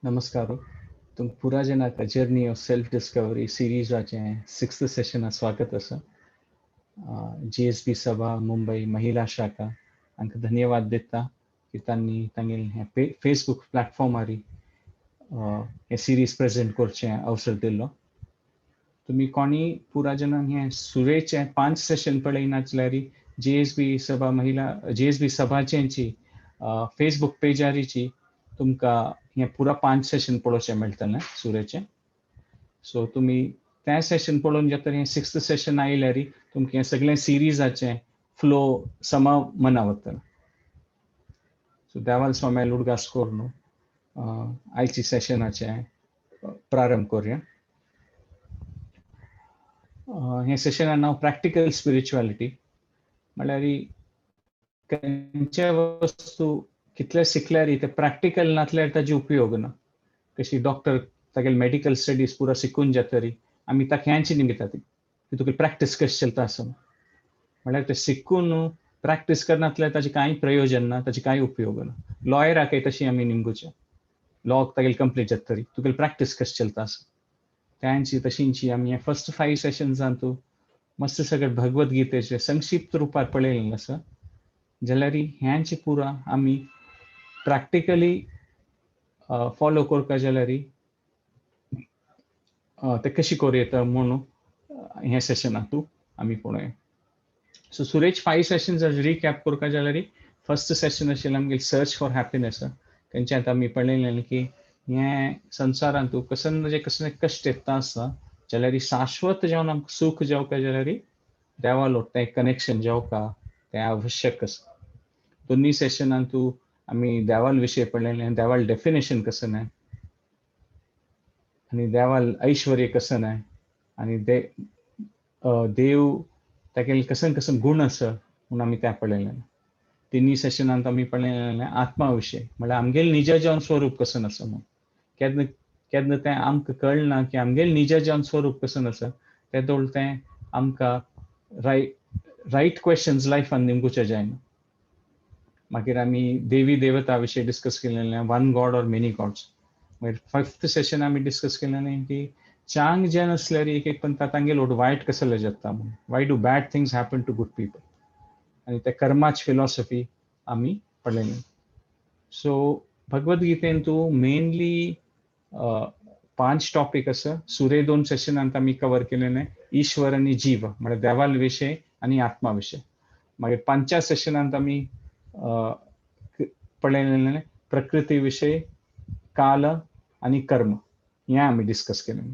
नमस्कार. तुम पुरा जनाक journey of self discovery series वाचे 6th सेशन स्वागत अस. GSB सभा मुंबई महिला शाखा अंक धन्यवाद देता की तांनी तांगे फेसबुक प्लॅटफॉर्म आरी हे सीरीज प्रेझेंट करचे अवसर दिल्लो. तुम्ही कोणी पुरा जन हे सुरेचे 5 सेशन पळयना जाल्यार GSB सभाचेंची फेसबुक पेजारीची तुमका हे पुरा 5 सेशन पळोवचे मेळटले सुरेचे. सो तुम्ही त्या सेशन पळोवन जेतर हे 6th सेशन आयल्यार तुमकां हे सगळे सिरीजाचे फ्लो समा मना वतले. सो देवाल स्वाम्याल उडगास करून आयची सेशनाचे प्रारंभ करूया. हे सेशनान नाव प्रॅक्टिकल स्पिरिच्युअलिटी. म्हळ्यार खंयचे वस्तू कितले शिकल्यार ते प्रॅक्टिकल नासल्यार ताजे उपयोग ना. कशी डॉक्टर तागेले मेडिकल स्टडीज पुरा शिकून जातरी आमी ताका ह्यांची निमिता ती तुका प्रॅक्टिस कशी चलता असं. म्हळ्यार ते शिकून प्रॅक्टिस करनासल्यार ताजे कांय प्रयोजन ना, ताजे कांय उपयोग ना. लॉयराकय तशी आमी निमगुचे. लॉ तागेले कंप्लीट जातरी तुगेली प्रॅक्टिस कशी चलता असं. त्यांची तशींची आमी फर्स्ट 5 सेशन्सांत मस्त सगळे भगवद्गीतेचे संक्षिप्त रुपार पळयलें आसा. जाल्यार ह्यांची पुरा आमी प्रॅक्टिकली फॉलो करता जाल्यार ते कशी करूं येता म्हणून हे सेशनांत आमी पळोवया. सो सुरेश 5 सेशन्स रिकॅप करता जाल्यार फर्स्ट सेशन आशिल्लें आमगेलें सर्च फॉर हॅपीनेस. तेंच्यांत आमी पळयलें की हे संवसारांत कसले कश्ट येता आसता जाल्यार शाश्वत जावन आमकां सूख जावका जाल्यार देवालो तें कनेक्शन जावका तें आवश्यक आसा. दोन्ही सेशनांत आमी देवाल विशय पळयलें, देवाल डेफिनेशन कसं नाय आणि देवाल ऐश्वर्य कसं नाय आणि देव तागेले कसं गुण आसा म्हणून आमी त्या पळयलें. तिन्ही सेशनांत आमी पळयलें आत्मा विशय. म्हळ्यार आमगेलें निज जावन स्वरूप कसं आसा म्हणून. केन्ना तें आमकां कळना की आमगेलें निज जावन स्वरूप कसं आसा तेदोळ तें आमकां रायट क्वेश्चन्स लायफान निमगुचे जायना. मागीर आमी देवी देवता विशय डिस्कस केलेलें, one god or many gods. मागीर 5th सेशन आमी डिस्कस केलेलें की चांग जेन असल्यार एक पण तांगेलो वायट कसले जाता म्हणून. Why do bad things happen to good people. आणि त्या कर्माची फिलॉसॉफी आमी पळयलें. सो भगवद्गीतेन मेनली 5 टॉपिक आसा. सुरे 2 सेशनांत आमी कवर केलेलें ईश्वर आणि जीव म्हळ्यार देवाल विशय आणि आत्मा विशय. मागीर 5 सेशनांत आमी पळयलेलें प्रकृती विशय, काल आणि कर्म हें आमी डिस्कस केलें.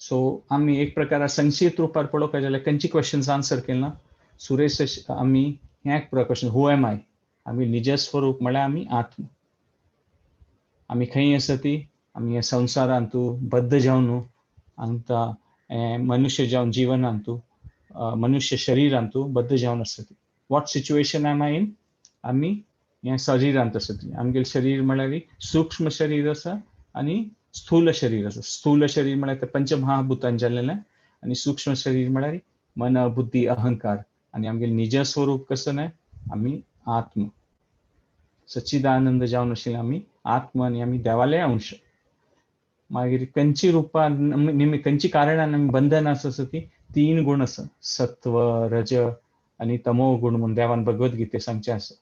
सो आमी एक प्रकार संक्षिप्त रुपार पळोवपाक जाल्यार खंयची क्वेश्चन्स आन्सर केलां. सुरेश आमी हे क्वेश्चन हू एम आय. आमी निज स्वरूप म्हळ्यार आमी आत्मा. आमी खंय आसा ती आमी ह्या संवसारांत बद्ध जावन आमकां मनुष्य जावन जिवनांत मनुष्य शरिरांत बद्ध जावन आसा ती. What situation am I in. आमी हे शरिरांत आसा ती. आमगेलें शरीर म्हळ्यार सूक्ष्म शरीर आसा आणि स्थूल शरीर आसा. स्थूल शरीर म्हळ्यार ते पंचमहाभूतान जाल्लेलें आणि सूक्ष्म शरीर म्हळ्यार मन, बुद्धी, अहंकार आणि आमगेलें निज स्वरूप कसं नाय आमी आत्मा. सच्चिदानंद जावन आशिल्ले आमी आत्मा आणि आमी देवाले अंश. मागीर खंयची रुपान खंयची कारणान आमी बंधनांत आसा ती 3 गुण आसा. सत्व, रज आणि तमो गुण म्हणून देवान भगवद्गीते सांगचे आसा.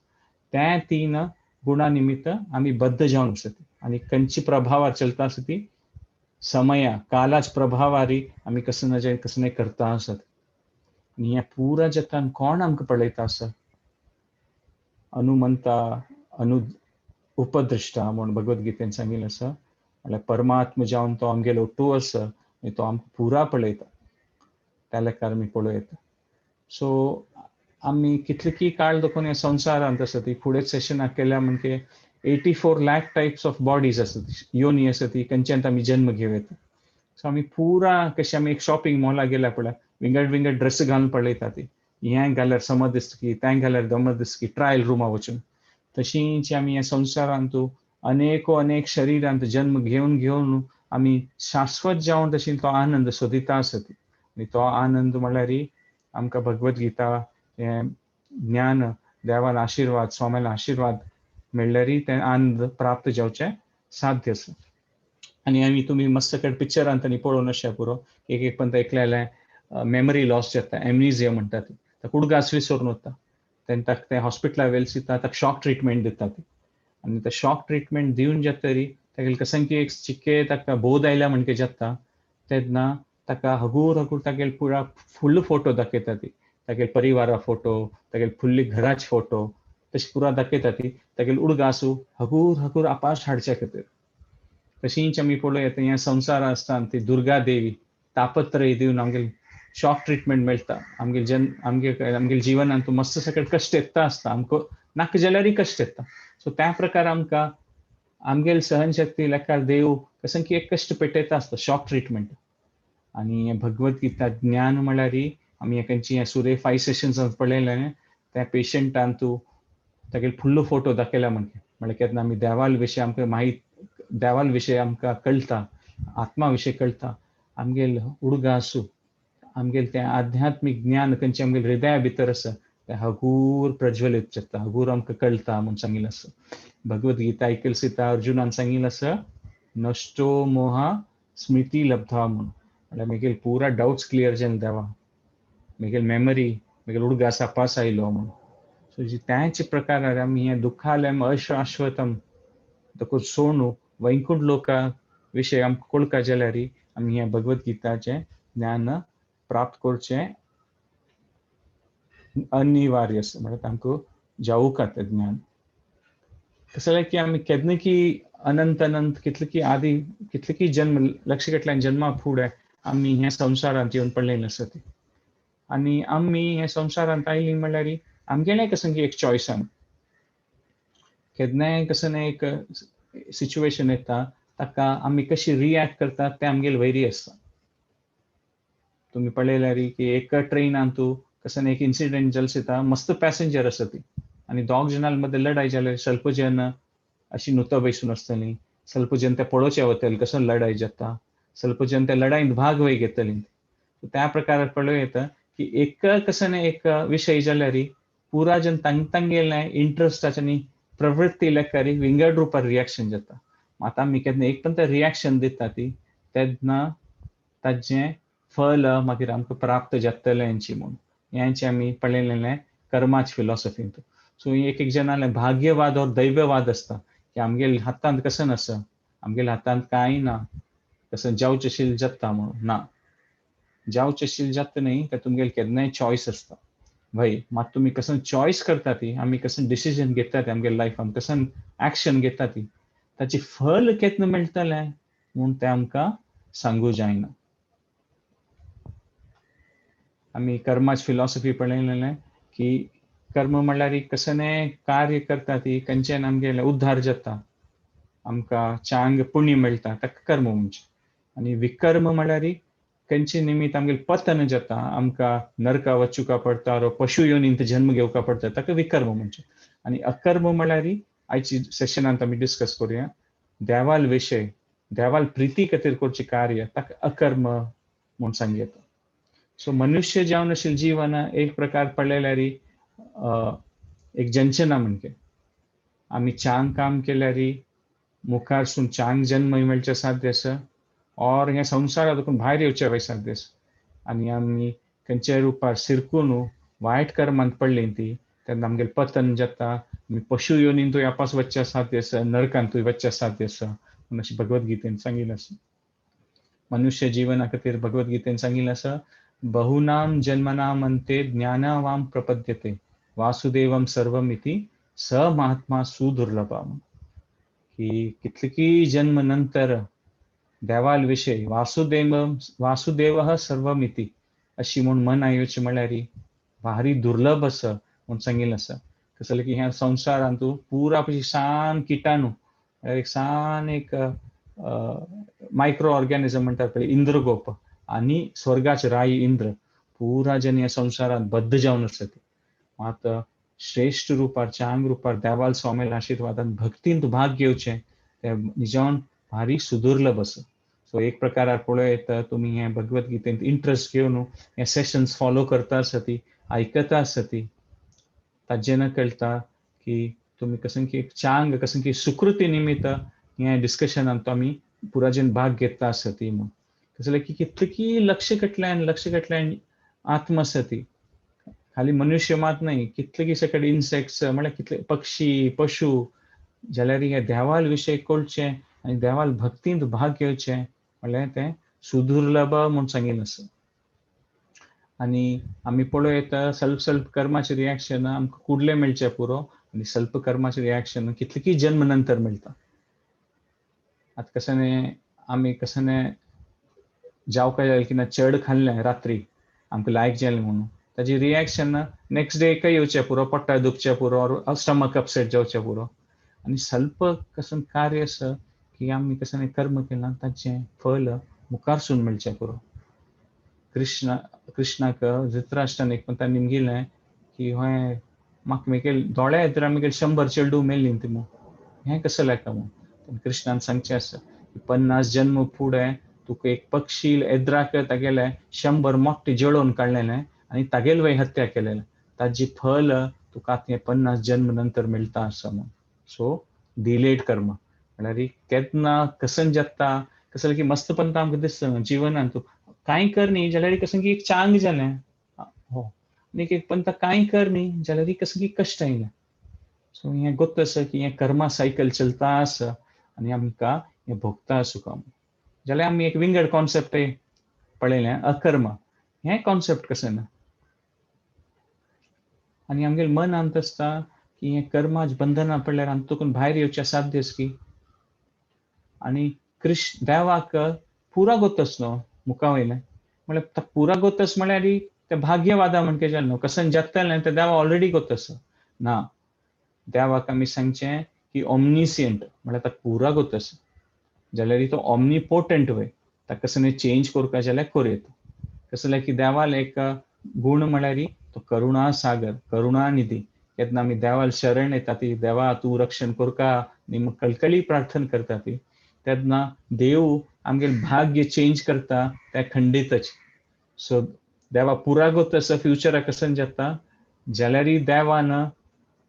त्या 3 गुणा निमित्त आमी बद्ध जावन आसा ती. आणि खंयची प्रभावार चलता आसा ती समया कालाच प्रभावारी आमी कसं ना करता आसत. आणि ह्या पुरा जगान कोण आमकां पळयता आसा. हनुमंता उपदृष्टा म्हणून भगवद्गीतेन सांगिल्लें आसा. म्हळ्यार परमात्मा जावन तो आमगेलो एकटो आसा आनी तो आमकां पुरा पळयता. त्या लेकार आमी पळोवं येता. सो आमी कितलेकी काळ देखून ह्या संवसारांत आसा ती फुडें सेशनाक केल्या म्हणजे 84 लाख टायप्स ऑफ बॉडीज आसा ती योनी आसा ती खंयच्यांत आमी जन्म घेवं येता. सो आमी पुरा कशें आमी एक शॉपिंग मॉलाक गेल्या पळय विंगड ड्रेस घालून पळयता ती. हें घाल्यार समज दिसता की तें घाल्यार दमत दिसता की ट्रायल रुमा वचून. तशींच आमी ह्या संवसारांत अनेक शरिरांत जन्म घेवन आमी शाश्वत जावन तशी तो आनंद सोदिता आसा ती. आनी तो आनंद म्हळ्यार आमकां भगवद्गीता हें ज्ञान देवान आशिर्वाद स्वाम्यालो आशिर्वाद मेळ्ळ्यार तें आनंद प्राप्त जावचें साध्य आसा. आनी आमी तुमी मस्त पिक्चरांत आनी पळोवन अशें पुरो एक पण ऐकलेलें मेमरी लॉस जाता, एमनिजिया म्हणटा ती. उडगास विसरून वता. तेन्ना ताका ते हॉस्पिटलार व्हेलसिता ताका शॉक ट्रिटमेंट दिता ती. आनी ते शॉक ट्रिटमेंट दिवन जातरी तागेले कसन की एक चिक्के ताका बोध आयल्या म्हणके जाता. तेन्ना ताका हगूर हगूर तागेले पुरा फुल्ल फोटो दाखयता ती. तागेले परिवारा फोटो, तागेले फुल्ली घराचे फोटो, तशें पुरा दाखयता ती. तागेले उडगासू हगूर हगूर आपास हाडच्या खातीर. तशींच आमी पळोवं येता हें संवसार आसता ती दुर्गा देवी तापत्रय दिवन आमगेले शॉक ट्रिटमेंट मेळटा. आमगेले जिवनांत मस्त सकट कश्ट येता आसता. आमकां नाका जाल्यारय कश्ट येता. सो त्या प्रकार आमकां आमगेले सहनशक्ती लेकार देव कसन की एक कश्ट पेटयता आसता शॉक ट्रिटमेंट. आनी भगवत गीता ज्ञान म्हळ्यार आमी खंयची सुरे 5 सेशन्स पळयलें त्या पेशंटान तूं तागेले फुल्ल फोटो दाखयला म्हळ्यार केन्ना आमी देवाल विशीं आमकां देवाल विशीं आमकां कळटा, आत्मा विशीं कळटा. आमगेले उडगासू आमगेले तें आध्यात्मीक ज्ञान खंयचें आमगेले हृदया भितर आसा तें हगूर प्रज्वलीत जाता, हगूर आमकां कळटा म्हूण सांगिल्लें आसा. भगवत गीता ऐकलसिता अर्जुनान सांगिल्लें आसा नश्टो मोहा स्मृती लब्धा म्हणून. म्हळ्यार म्हगेले पुरा डाउट्स क्लियर जाले देवा. म्हगेली मेमरी म्हगेले उडगास आपास आयलो म्हणून. सो त्याच प्रकारान आमी हें दुखालयम अशाश्वतम ताका सोडून वैकुंठ लोका विशीं आमकां कळटा जाल्यार आमी हें भगवत गीताचें ज्ञान प्राप्त करचें अनिवार्य आसा. म्हळ्यार आमकां जावूं तें ज्ञान. कसं जालें की आमी केन्ना की अनंत कितले की आदी कितले की जन्म लक्ष केटल्यान जन्मा फुडें आमी ह्या संवसारांत येवन पडलेलीं आसा ती. आनी आमी ह्या संवसारांत आयलीं म्हळ्यार आमगेलें कसं की एक चॉयसान केन्नाय कसं एक सिच्युएशन येता ताका आमी कशी रिएक्ट करतात तें आमगेले वैरी आसता. तुमी पळयल्यार की एक ट्रेनान तूं कसं एक इन्सिडेंट जाल्सिता मस्त पॅसेंजर आसा ती आनी दोग जनां मदें लढाई जाल्यार ಸ್ವಲ್ಪ जन अशी नुता बसून आसतलीं, ಸ್ವಲ್ಪ जन ते पळोवचे वतले कसो लढाई जाता, ಸ್ವಲ್ಪ जन त्या लढाईत भाग घेतलीं. त्या प्रकारान पळोवं येता की एक कसं एक विशय जाल्यार पुरा जन तांगेलें इंट्रस्टाचे आनी प्रवृत्ती लेकार विंगड रुपार रिएक्शन जाता. आतां आमी केन्ना एक पण तें रिएक्शन दिता ती तेन्ना ताजें फल मागीर आमकां प्राप्त जातलें हेंची म्हणून हेंचें आमी पळयलेलें कर्माच फिलॉसॉफींत. सो एक जनालें भाग्यवाद और दैववाद आसता की आमगेले हातांत कसं आसा, आमगेल्या हातांत कांय ना, कसं जावचें आशिल्लें जाता म्हणून ना. जावचें आशिल्लें जाता न्ही तें तुमगेलें केन्नाय चॉयस आसता. भाई मात तुमी कसं चॉयस करता ती आमी कसं डिसिजन घेता ती आमगेल्या लायफान कसं एक्शन घेता ती ताची फल केन्ना मेळटलें म्हूण तें आमकां सांगूं जायना. आमी कर्माच फिलॉसॉफी पळयलेलें की कर्म म्हळ्यार कसं कार्य करता ती खंयच्यान आमगेलें उद्धार जाता, आमकां चांग पुण्य मेळटा ताका कर्म म्हणचे. आनी विकर्म म्हळ्यार खंयचे निमित्त आमगेलें पतन जाता, आमकां नरका वचुका पडटा वा पशु योनींत जन्म घेवका पडटा ताका विकर्म म्हणचे. आनी अकर्म म्हळ्यार आयची सेशनांत आमी डिस्कस करुया देवाल विशय, देवाल प्रिती खातीर करचें कार्य ताका अकर्म म्हूण सांगता. सो मनुष्य जावन आशिल्लें जीवन एक प्रकार पळयल्यार एक जंचना म्हणके आमी चांग काम केल्यार मुखारसून चांग जन्म मेळचे साध्य आसा और हे संवसारांतून भायर येवचे साध्य आसा. आनी आमी खंयच्याय रुपार सिरकून वायट कर्मांत पडलीं ती तेन्ना आमगेलें पतन जाता, आमी पशु योनींतूय आपास वचचे साध्य आसा, नरकांतूय वचचे साध्य आसा म्हूण अशें भगवत गीतेन सांगिल्लें आसा. मनुष्य जिवना खातीर भगवत गीतेन सांगिल्लें आसा बहुनाम जन्मनाम अन्ते ज्ञानवाम प्रपद्यते वासुदेवम सर्वमिति स महात्मा सुदुर्लभम. की कितलीकी जन्म नंतर देवाल विशय वासुदेव सर्वमिति अशी म्हूण मन आयोवचें म्हळ्यार भारी दुर्लभ आसा म्हूण सांगिल्लें आसा. कसं जालें की ह्या संवसारांत पुरा सान किटाणू एक सान एक मायक्रो ऑर्गॅनिझम म्हणटात पळय इंद्रगोप आनी स्वर्गाचे राई इंद्र पुरा जन ह्या संवसारांत बद्ध जावन आसा ती. मात श्रेष्ठ रुपार चांग रुपार देवाल स्वामी आशिर्वादान भक्तींत भाग घेवचें तें निजावन भारी सुदुर्लभ आसा. सो एक प्रकारार पळोवं येता तुमी हें भगवत गीतेंत इंट्रस्ट घेवन हे सेशन्स फॉलो करता आसा ती आयकता आसा ती ताजेन कळटा की तुमी कसं की चांग कसं की सुकृती निमित्त हे डिस्कशनान तो आमी पुराजेन भाग घेता आसा ती म्हूण कसले की कितली लक्ष कटल्यान आत्मा आसा ती खाली मनुष्य मात नाही कितले की सकट इन्सेक्ट्स म्हळ्यार कितले पक्षी पशु जाल्यार हे देवाल विशय कळचे आनी देवाल भक्तींत भाग घेवचे म्हळ्यार ते सुदुर्लभ म्हूण सांगिल्लें आसा आनी आमी पळयत स्वल्प कर्माचे रिएक्शन आमकां कुडले मेळचे पुरो आनी स्वल्प कर्माचे रिएक्शन कितले की जन्म नंतर मेळटा आतां कशें आमी कशें जावपाक जाय की ना चड खाल्लें रात्री आमकां लायक जालें म्हणून ताजी रिएक्शन नेक्स्ट डे येवचें पुरो पोट्टा दुखचें पुरो स्टमक अपसेट जावचें पुरो आनी स्वल्प कसं कार्य आसा की आमी कशें कर्म केलां ताचें फळ मुखारसून मेळचें पुरो कृष्णाक धृतराष्ट्रान एक म्हणटा निमगिलें की हय म्हाका मेकेल दोळे येतरा मेकेल 100 चेडूं मेल्लीं ती हें कसं लायका म्हणून कृष्णान सांगचें आसा की 50 जन्म फुडें तुका एक पक्षी येद्राक तागेले 100 मोठे जळोवन काडलेले आनी तागेल वय हत्या केलेलें ताजी फळ तुका आतां 50 जन्म नंतर मेळटा आसा म्हणून सो डिलेड कर्म म्हळ्यार केन्ना कसं जाता कसं की मस्त पण आमकां दिसता जिवनान तूं कांय कर न्ही जाल्यार कसं की एक चांग जालें हो आनी एक पंत कांय कर न्ही जाल्यार कसं की कश्ट येयलें सो हें गोत्त आसा की हें कर्मा सायकल चलता आसा आनी आमकां हें भोगता सुखां जाल्यार आमी एक विंगड कॉन्सेप्ट पळयलें अकर्म हें कॉन्सेप्ट कशें ना आनी आमगेलें मन आमकां आसता की हें कर्माच बंधनां पडल्यार आमतून भायर येवचें साध्य की आनी कृष्ण देवाक पुरा गोतस न्हू मुखा वयलें म्हळ्यार पुरा गोतस म्हळ्यार ते भाग्यवादा म्हण केलें न्हू कसं जगतलें ते देवा ऑलरेडी गोतस ना देवाक आमी सांगचें की ऑमनिसियंट म्हळ्यार ताका पुरा गोतस जाल्यार तो ऑमनिपोटंट वय ताका कसं चेंज करता जाल्यार करीत कसले की देवाल एक गुण म्हळ्यार तो करुणा सागर करुणा निधी केन्ना आमी देवाल शरण येता ती देवा तूं रक्षण करता आनी कळकळी प्रार्थना करता ती तेन्ना देव आमगेलें भाग्य चेंज करता ते खंडीतच सो देवा पुरा गोतस फ्युचराक कसं जाता जाल्यार देवान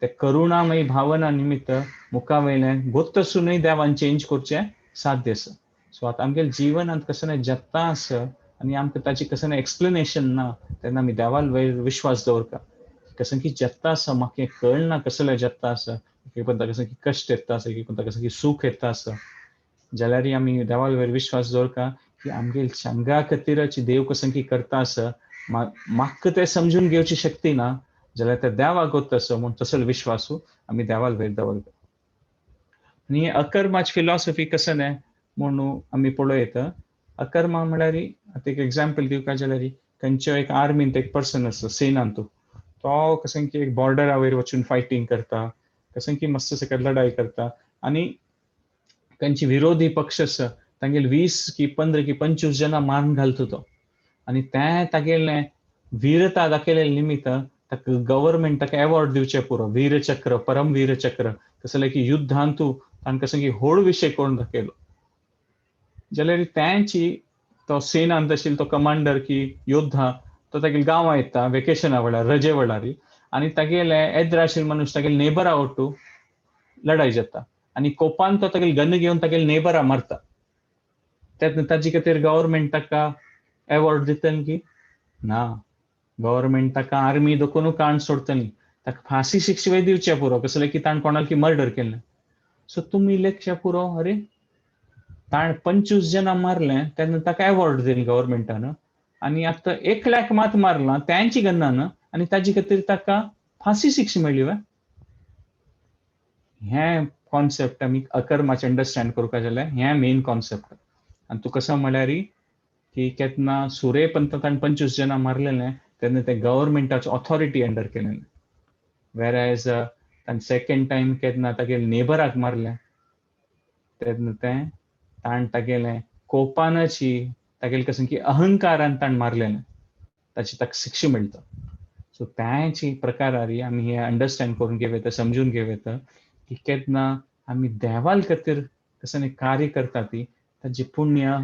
ते करुणामय भावना निमित्त मुखा वयलें गोत्तसूनय देवान चेंज करचें साध्य आसा सो आतां आमगेलें जिवनांत कसं जगता आसा आनी आमकां ताची कसं एक्सप्लेनेशन ना तेन्ना आमी देवाल वयर विश्वास दवरता कसं की जगता आसा म्हाका हें कळना कसलें जगता आसा एक पंता कसं की कश्ट येता आसा एक पंता कसं की सूख येता आसा जाल्यार आमी देवाल वयर विश्वास दवरता की आमगेल सांगा खातीरच देव कसं की करता आसा म्हाका तें समजून घेवची शक्ती ना जाल्यार ते देवा गोत्त आसा म्हूण तसलो विश्वासू आमी देवाल वयर दवरता आनी अकर्माची फिलॉसॉफी कसं म्हूण आमी पळयत अकर्मा म्हळ्यार आतां एक एग्जाम्पल दिवपा जाल्यार खंयच्या एक आर्मींत एक पर्सन आसा सेनांत तो कसं की एक बॉर्डरा वयर वचून फायटींग करता कसं की मस्त सकट लढाई करता आनी खंयची विरोधी पक्ष आसा तांगेले 20 की 15 की 25 जनां मारून घालता तो आनी तें तागेलें वीरता दाखयले निमित्त ताका गव्हर्मेंट ताका अवॉर्ड दिवचें पुरो वीरचक्र परमवीर चक्र कसले की युद्धांत ताणें कसं की व्हड विशय करून दाखयलो जाल्यार तेंची तो सेनांत आशिल्लो तो कमांडर की योद्धा तो तागेले गांवां येता वेकेशना वेळार रजे वेळार आनी तागेले येद्र आशिल्ले मनीस तागेले नेबरा ओटू लढाई जाता आनी कोपान तो तागेले गन घेवन तागेले नेबरा मारता ताजे खातीर गव्हर्मेंट ताका अवॉर्ड दितली की ना गव्हर्मेंट ताका आर्मी दोकून काण सोडटली ताका फाशी शिक्षा दिवचें पुरो कसले की ताणें कोणाक की मर्डर केलें सो तुमी लेखच्या पुरो अरे ताणें 25 जनां मारलें तेन्ना ताका अवॉर्ड दिली गव्हर्मेंटान आनी आतां 1 लाख मात मारलां तांची गन्नान आनी ताजे खातीर ताका फाशी शिक्षा मेळ्ळी वा हें कॉन्सेप्ट आमी अकर्माचे अंडरस्टँड करपाक जाल्यार हें मेन कॉन्सेप्ट आनी तूं कसो म्हळ्यार की केन्ना सुरेपंत ताणें 25 जनां मारलेलें तेन्ना ते गव्हर्मेंटाची ऑथॉरिटी अंडर केलेलें वेर एज ताणें सेकंड टायम केन्ना तागेले नेबराक मारलें तेन्ना तें ताणें तागेलें कोपानच तागेलें कसं की अहंकारान ताणें मारलेलें ताची ताका शिक्षा मेळटा सो त्याची प्रकारारी आमी हें अंडरस्टँड करून घेवं समजून घेवं की केन्ना आमी देवाल खातीर कसं कार्य करता ती ताजी पुण्य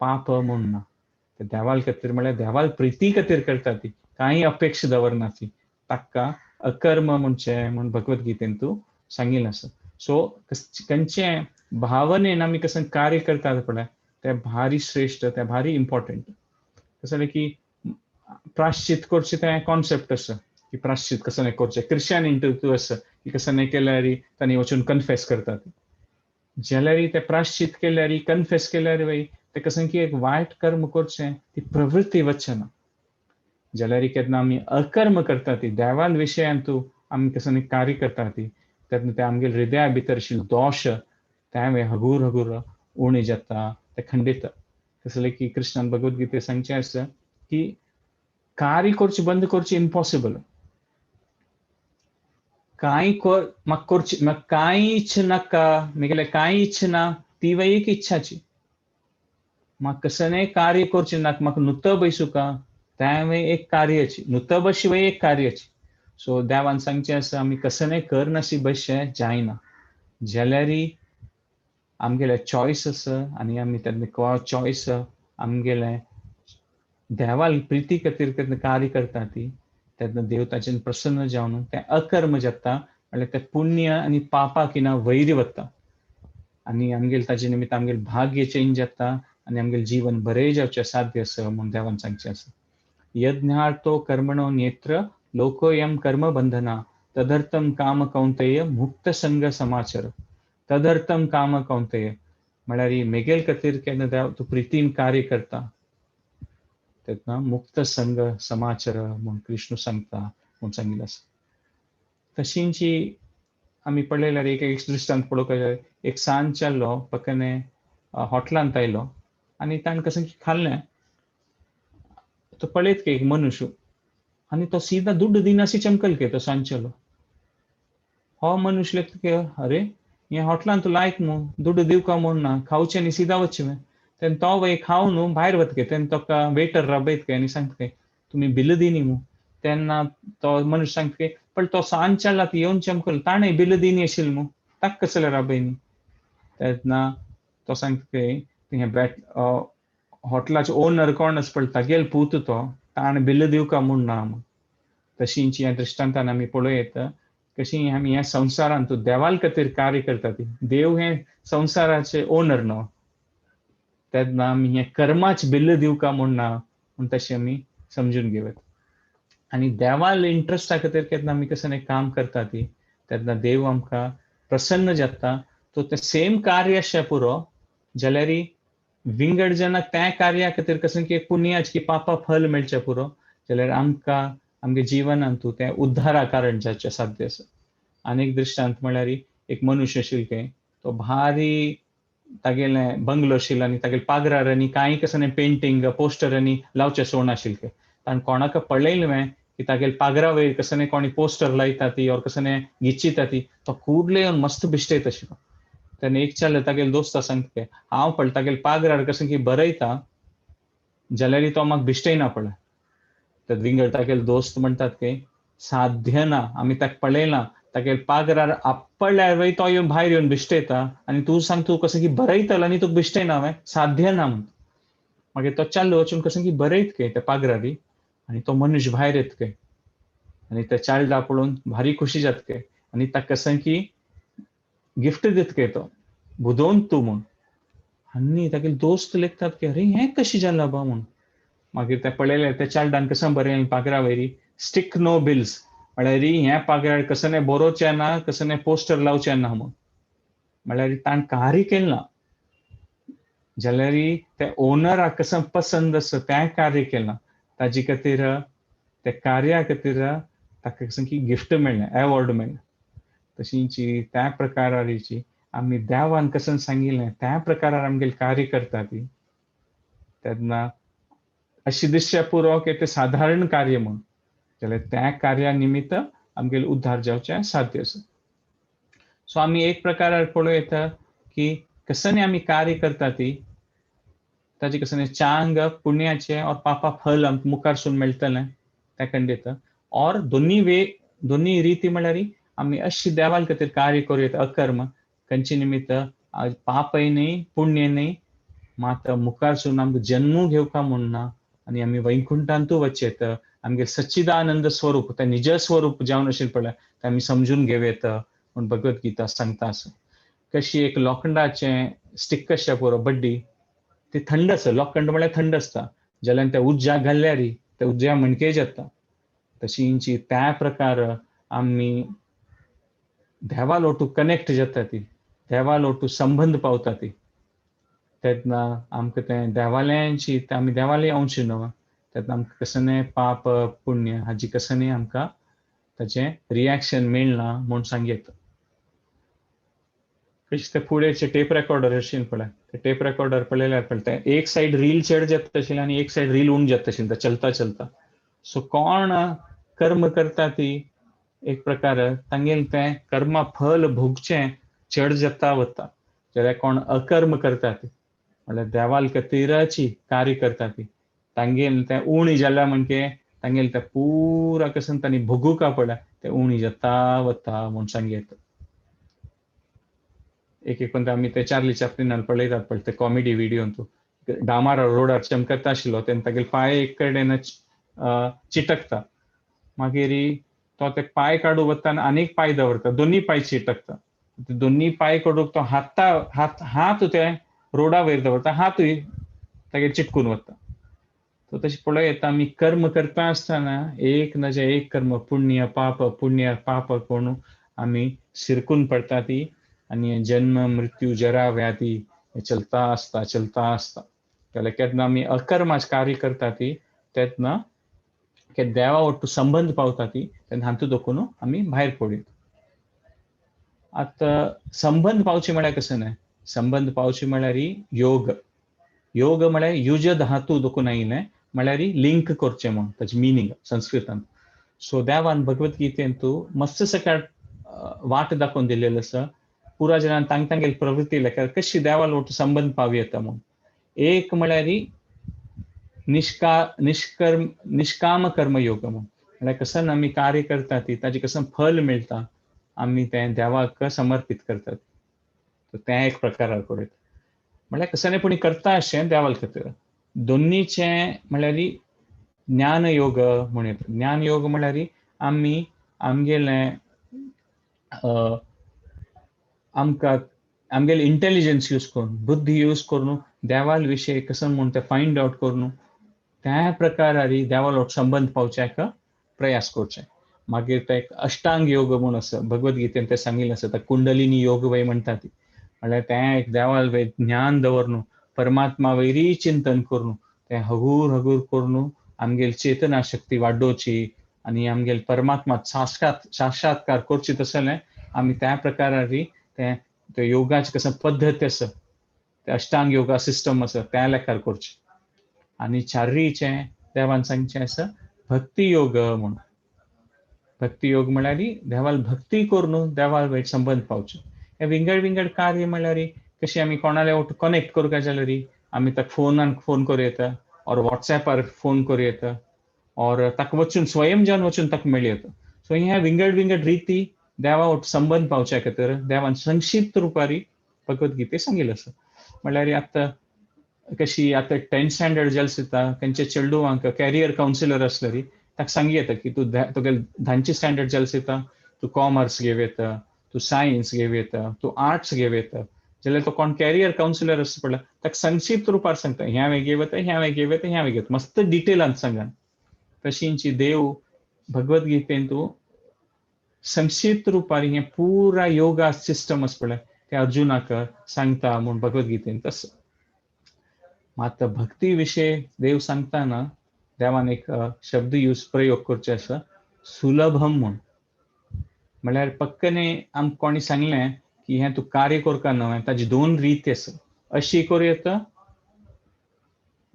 पाप म्हूण ना ते देवाल खातीर म्हळ्यार देवाल प्रिती खातीर करता ती कांय अपेक्षा दवरना ती ताका अकर्म म्हणचें म्हूण भगवत गीतेंत तूं सांगिल्लें आसा सो खंयचें भावनेन आमी कसं कार्य करतात पळय ते भारी श्रेष्ठ, ते भारी इम्पॉर्टंट. कसं जालें की प्राश्चित करचें तें कॉन्सेप्ट आसा की प्राश्चित कसं नाही करचें. क्रिश्चियनिटी आसा की कसं नाही केल्यार तांणी वचून कन्फेस करतात. जाल्यार ते प्राश्चित केल्यार कन्फेस केल्यार ते कसं की एक वायट कर्म करचें ती प्रवृत्ती वचना. जाल्यार केन्ना आमी अकर्म करता ती देवान विशयांतू आमी कसं नाही कार्य करता ती तेन्ना ते आमगे हृदया भितर आशिल्लो दोश ते हगूर हगूर उणी जाता, ते खंडित. कसले की कृष्णान भगवद्गीते सांगचें आसा की कार्य करचें बंद करचें इम्पॉसिबल. कांय म्हाका कांय इच्छा नाका, म्हगेले कांय इच्छा ना, ती एक इच्छाची. म्हाका कसं कार्य करचें नाका, म्हाका नुतं बैसुका, त्या एक कार्याची. नुतं बशी एक कार्याची. सो देवान सांगचें आसा आमी कसं कर नासी बशें जायना. जाल्यार आमगेले चॉयस आसा आनी आमी तेन्ना चॉयस आमगेले देवाल प्रिती खातीर केन्ना कार्य करता ती तेन्ना देव ताचेर प्रसन्न जावन ते अकर्म जाता म्हणल्यार ते पुण्य आनी पापाक वैरी वता आनी आमगेले ताजे निमित्त आमगेले भाग्य चेंज जाता आनी आमगेले जीवन बरें जावचें साध्य आसा म्हूण देवान सांगचें आसा. यज्ञार्थो कर्मणो नेत्र लोकोयम कर्म बंधना तदर्थम काम कौंतेय मुक्त संग समाचार. तदर्थम काम कौंतेय म्हळ्यार मेगेल खातीर केन्ना देव तूं प्रितीन कार्य करता तेन्ना मुक्त संग समाचार म्हूण कृष्ण सांगता म्हूण सांगिल्लें आसा. तशींची आमी पळयल्यार एक दृश्टांत पळोवंक एक सांज जाल्लो फकने हॉटेलांत आयलो आनी ताणें कसं खाल्लें. तो पळयत एक मनुष्य आनी तो सीधा दुड्ड दिनासी चमकल तो सांजचेलो. हो मनुष्य अरे हे हॉटेलांत लायक मू दुड्ड दिवका म्हूण ना, खावचें आनी सीधा वचचें. तेन्ना तो खावन भायर वता तेन्ना ताका वेटर राबयत आनी सांगता तुमी बिल दी न्ही मू. तेन्ना तो मनुष्य सांगता पण तो सांज जाल्ला येवन चमकल ताणें बिल दिनी आशिल्लें मू, ताका कसले राबयनी. तेन्ना तो सांगता हॉटेलाचो ओनर कोण आसा पळय तागेल पूत तो ताणें बिल दिवका म्हूण ना. तशींच ह्या दृश्टांतान आमी पळयत कशी आमी ह्या संवसारांत देवाल खातीर कार्य करता ती. देव हे संवसाराचे ओनर न्हू. तेन्ना आमी हे कर्माच बिल्ल दिवका म्हूण ना म्हूण तशें आमी समजून घेवप. आनी देवाल इंट्रस्टा खातीर केन्ना आमी कसं काम करता ती तेन्ना देव आमकां प्रसन्न जाता. तो ते सेम कार्य आसचें पुरो जाल्यार विंगड जेन्ना त्या कार्या खातीर कसं की पुण्याच की पापा फल मेळचें पुरो जाल्यार आमकां आमगे जिवनांत ते उद्धारा कारण जावचें साध्य आसा. आनीक दृश्टांत म्हळ्यार एक मनुष्य आशिल्लो तो भारी तागेलें बंगलो आशिल्लो आनी तागेले पागरार आनी कांय कसं पेंटींग पोस्टर आनी लावचें सोड नाशिल्लें. ताणें कोणाक पळयलें की तागेले पागरा वयर कसं कोणी पोस्टर लायता ती और कसं गिचिता ती तो कूडले येवन मस्त बिश्टयत आशिल्लो. तेन्ना एक चार तागेले दोस्ता सांगता हांव पळय तागेले पागरार कसं की बरयता जाल्यार तो म्हाका बिश्टयना पळय. तर विंगड तागेले दोस्त म्हणटात की साध्य ना, आमी ताका पळयलां तागेले पागरार आपल्यार तो येवन भायर येवन बिश्टयता आनी तूं सांग तूं कसं की बरयतलो आनी तुका बिश्टयना हांवें साध्य ना म्हूण. मागीर तो चाल्लो वचून कसं की बरयत त्या पागरारी आनी तो मनुश्य भायर येत आनी त्या चायल्डा पळोवन भारी खुशी जाता आनी ताका कसं की गिफ्ट दिता तो बुदोवन तूं म्हूण. आनी तागेले दोस्त लेखतात की अरे हें कशें जालां बा म्हूण. मागीर ते पळयलें त्या चायल्डान कसं बरयलें पागरा वयरी स्टिक नो बिल्स म्हळ्यार ह्या पागरार कसं बरोवचें ना, कसं पोस्टर लावचें ना म्हूण. म्हळ्यार ताणें कार्य केलें ना जाल्यार ते ओनराक कसं पसंद आसा तें कार्य केलां ताजे खातीर त्या कार्या खातीर ताका कसं की गिफ्ट मेळ्ळें, एवॉर्ड मेळ्ळें. तशींच त्या प्रकाराची आमी देवान कसं सांगिल्लें त्या प्रकारार आमगेलें कार्य करता ती तेन्ना अशें दिसचें पुरो की तें साधारण कार्य म्हूण जाल्यार त्या कार्या निमित्त आमगेलें उद्धार जावचें साध्य आसा. सो आमी एक प्रकारार पळयता की कसं आमी कार्य करता ती ताजे कसं चांग पुण्याचें और पापा फल आमकां मुखारसून मेळटलें त्या खंडीत और दोनी रिती म्हळ्यार आमी अशी देवाल खातीर कार्य करूं अकर्म खंयचे निमित्त पापय न्ही पुण्य न्ही मात मुखारसून आमकां जन्म घेवका म्हूण ना आनी आमी वैकुंठांतू वचेत आमगे सच्चिदानंद स्वरूप तें निज स्वरूप जावन आशिल्लें पळय तें आमी समजून घेवयेत म्हूण भगवद्गीता सांगता आसा. कशी एक लोखंडाचें स्टिक कशें पुरो बड्डी ती थंड आसता. लोखंड म्हळ्यार थंड आसता. जाल्यार त्या उज्ज्याक घाल्यार त्या उज्ज्या मणकेज येता. तशींची त्या प्रकार आमी देवा लोटू कनेक्ट जाता ती, देवा लोटू संबंध पावता ती. तेन्ना आमकां तें देवालयांची आमी देवालय अंश न्हू, तेन्ना आमकां कसलें पाप पुण्य हाजी कसलें आमकां ताचें रिएक्शन मेळना म्हूण सांगयता. कशें ते फुडेंचे टेप रेकॉर्डर आशिल्लें पळय, ते टेप रेकॉर्डर पळयल्यार कळटा एक सायड रील चड जाता आशिल्ली आनी एक सायड रील उण जाता आशिल्ली चलता चलता. सो कोण कर्म करता ती एक प्रकार तांगेल तें कर्मा फल भोगचें चड जाता वता. जाल्यार कोण अकर्म करता ती म्हळ्यार देवाल खातीरची कार्य करता ती तांगेल तें उणी जाल्या म्हणके तांगेल तें पुरा कसन तांणी भोगूंक पडल्या तें उणी जाता वता म्हूण सांगयता. एक एक आमी ते चार्ली चॅप्लिनान पळयतात पळय ते कॉमेडी व्हिडिओन तूं डामार रोडार चमकता आशिल्लो तेन्ना तागेले पांय एक कडेन चिटकता. मागीर तो ते पांय काडूं वता आनी आनीक पांय दवरता, दोनी पांय चिटकता. दोनी पांय काडूंक तो हात ते रोडा वयर दवरता, हातूय तागेले चिटकून वता. तो तशें पळयता आमी कर्म करता आसतना एक नजे एक कर्म पुण्य पाप कोण आमी शिरकून पडटा ती आनी जन्म मृत्यू जरा व्याधी हे चलता आसता जाल्यार केन्ना आमी अकर्माच कार्य करता ती तेन्ना देवा ಒಟ್ಟು संबंध पावता ती तेन्ना हातूं दोखून आमी भायर पडयो. आतां संबंध पावचे म्हळ्यार कशें न्हय, संबंध पावचे म्हळ्यार योग. योग म्हळ्यार युज धातू दोखून आयिल्लें म्हळ्यार लिंक करचें म्हूण ताचें मिनींग संस्कृतान. सो देवान भगवत गीतेन तूं मस्त सकाळ वाट दाखोवन दिलेलो आसा पुरा जनान तांगेली प्रवृत्ती लेखार कशी देवा लोट संबंध पावं येता म्हूण. एक म्हळ्यार निष्काम कर्म योग म्हूण म्हळ्यार कसन आमी कार्य करता ती ताजें कसन फल मेळटा आमी तें देवाक समर्पीत करतात. तें एक प्रकारार पळयता म्हळ्यार कसलेपणी करता अशें देवाल खातीर. दोनीचें म्हळ्यार ज्ञान योग म्हूण येता. ज्ञान योग म्हळ्यार आमी आमगेलें आमकां आमगेलें इंटेलिजन्स यूज करून बुद्धी यूज करून देवाल विशयी कसन म्हूण तें फायंड आउट करून त्या प्रकारार देवा लोट संबंध पावच्याक प्रयास करचे. मागीर ते अष्टांग योग म्हूण आसा भगवत गीतेन तें सांगिल्लें आसा कुंडलिनी योग वय म्हणटा ती म्हळ्यार तें एक देवाल वयर ज्ञान दवरून परमात्मा वयरी चिंतन करून तें हगूर हगूर करून आमगेली चेतना शक्ती वाडोवची आनी आमगेले परमात्मा साक्षात्कार करची तसलें आमी त्या प्रकारार तें योगाची कसं पद्दत आसा ते अष्टांग योगा सिस्टम आसा त्या लेखार करचें. आनी चारीचें देवान सांगचें आसा भक्ती योग म्हूण. भक्ती योग म्हळ्यार देवाल भक्ती करून देवाल वयर संबंध पावचे. हे विंगड विंगड कार्य म्हळ्यार कशी आमी कोणाले कनेक्ट करूंक जाल्यार आमी ताका फोन करूं येता और वॉट्सॅपार फोन करूं येता और ताका वचून स्वयं जावन वचून ताका मेळूं येता. सो हे विंगड विंगड रिती देवा वट संबंध पावच्या खातीर देवान संक्षिप्त रुपारी भगवत गीते सांगिल्लें आसा. म्हळ्यार आतां कशी आतां 10th स्टँडर्ड जाल्स येता तेंचे चेडूवांक कॅरियर कावन्सिलर आसल्यार ताका सांगी येता की तूं तुगेलें 10th स्टँडर्ड जाल्स येता तूं कॉमर्स घेवं येता, तूं सायन्स घेवं येता, तूं आर्ट्स घेवं येता जाल्यार तो कोण कॅरियर कावन्सिलर आसा पडला ताका संक्षिप्त रुपार सांगता ह्या वे घेवं येता ह्या वे घेवं येता ह्या वे घेवं मस्त डिटेलान सांगा. तशींची देव भगवत गीतेन तूं संक्षिप्त रुपार हें पुरा योगा सिस्टम आसा पळय ते अर्जुनाक सांगता म्हूण भगवत गीतेन तसो. मात भक्ती विशय देव सांगतना देवान एक शब्द प्रयोग करचे आसा सुलभम म्हूण. म्हळ्यार पक्कने आमकां कोणी सांगलें की हें तूं कार्य करता न्हय ताजी दोन रिती आसा. अशी करूं येता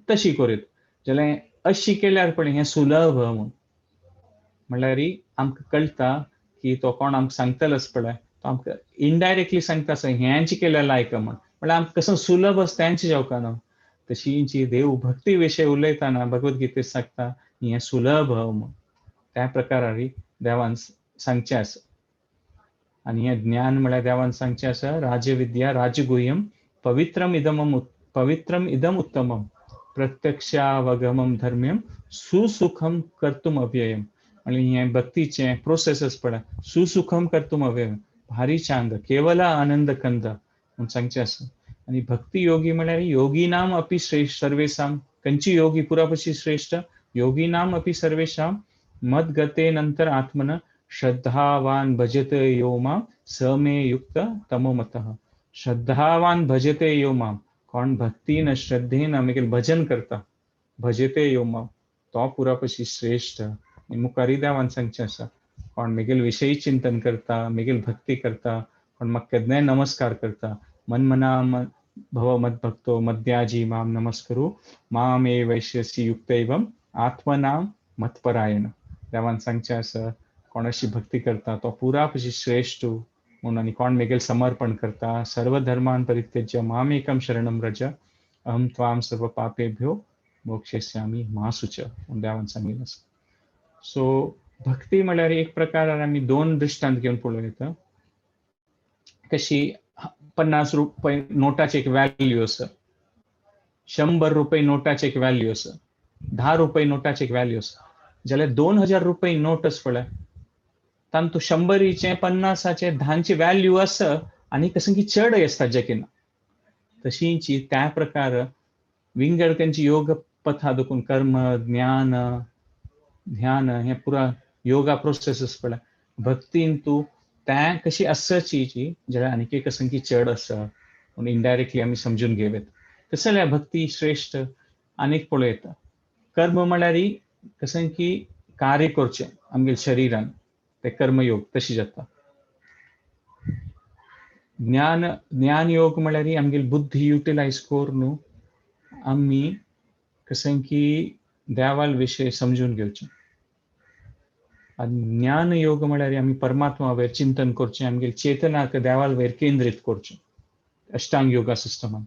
तशी करूं येता जाल्यार अशी केल्यार पण हें सुलभ म्हूण. म्हळ्यार आमकां कळटा की तो कोण आमकां सांगतलो आसा पळय तो आमकां इनडायरेक्टली सांगता आसा हेंच केल्यार लायक म्हूण म्हळ्यार आमकां कसं सुलभ आसा तेंच जावपा न्हू. तशींची देव भक्ती विशय उलयतना भगवत गीतेंत सांगता हें सुलभ म्हूण. त्या प्रकारार देवान सांगचें आसा. आनी हें ज्ञान म्हळ्यार देवान सांगचें आसा राजविद्या राजगुह्यम पवित्रम इदम उत्तमम प्रत्यक्षावगमम धर्म्यम सुसुखम कर्तुम अव्ययम. आनी हें भक्तीचें प्रोसेस आसा पळय सुसुखम कर्तुम अव्ययम भारी छान केवला आनंद कंद म्हूण सांगचें आसा. आनी भक्ती योगी म्हळ्यार योगिनाम अपि श्रेष्ठ सर्वेसाम, खंयची योगी पुरापशी श्रेष्ठ, योगिनाम अपि सर्वेषाम मद्गतेनंतर आत्मन श्रद्धावान भजते यो माम स मे युक्त तमो मतः. श्रद्धावान भजते यो माम, कोण भक्तीन श्रद्धेन आमगेल भजन करता, भजते यो माम, तो पुरापशी श्रेष्ठ. आनी मुखारी देवान सांगचें आसा, कोण म्हगेल विशयी चिंतन करता, म्हगेल भक्ती करता, कोण म्हाका केन्नाय नमस्कार करता, मन मना भव मद भक्तो मद्याजी माम नमस्करू माम ए वैश्यसी युक्त एवं आत्मनाम मतपरायण. देवान सांगचें आसा, कोण अशी भक्ती करता तो पुरापशी श्रेष्ठ म्हणून. आनी कोण म्हगेल समर्पण करता, सर्व धर्मान परित्यज्य मामेकम शरणम व्रज अहम त्वाम सर्व पापेभ्यो मोक्षयिष्यामि मा शुच म्हूण देवान सांगिल्लें आसा. सो भक्ती म्हळ्यार एक प्रकारान आमी दोन दृश्टांत घेवन पळयता. कशी 50 रुपये नोटाची एक व्हॅल्यू आसा, 100 रुपये नोटाची एक व्हॅल्यू आसा, 10 रुपये नोटाची एक व्हॅल्यू आसा, जाल्यार 2000 रुपये नोट आसा पळय, तातूंत 100चे 50चे 10ची व्हॅल्यू आसा आनी कसं चड आसता जकीन. तशींची त्या प्रकार विंगड तेंची योग पथा देखून कर्म ज्ञान ध्यान हे पुरा योगा प्रोसेस पळय, भक्तीन तूं त्या कशी आसची जाल्यार आनीक कसं चड आसा म्हणून इनडायरेक्टली आमी समजून घेवया. तशें जाल्यार भक्ती श्रेष्ठ आनीक पळयता. कर्म म्हळ्यार कसं की कार्य करचें आमगेल शरिरान, ते कर्मयोग तशी जाता. ज्ञान योग म्हळ्यार आमगेल बुद्धी युटिलायज करून आमी कसं की देवाल विशय समजून घेवचें. आनी ज्ञान योग म्हळ्यार आमी परमात्मा वयर चिंतन करचें, आमगेल चेतनाक देवाल वयर केंद्रीत करचें अष्टांग योगा सिस्टमान.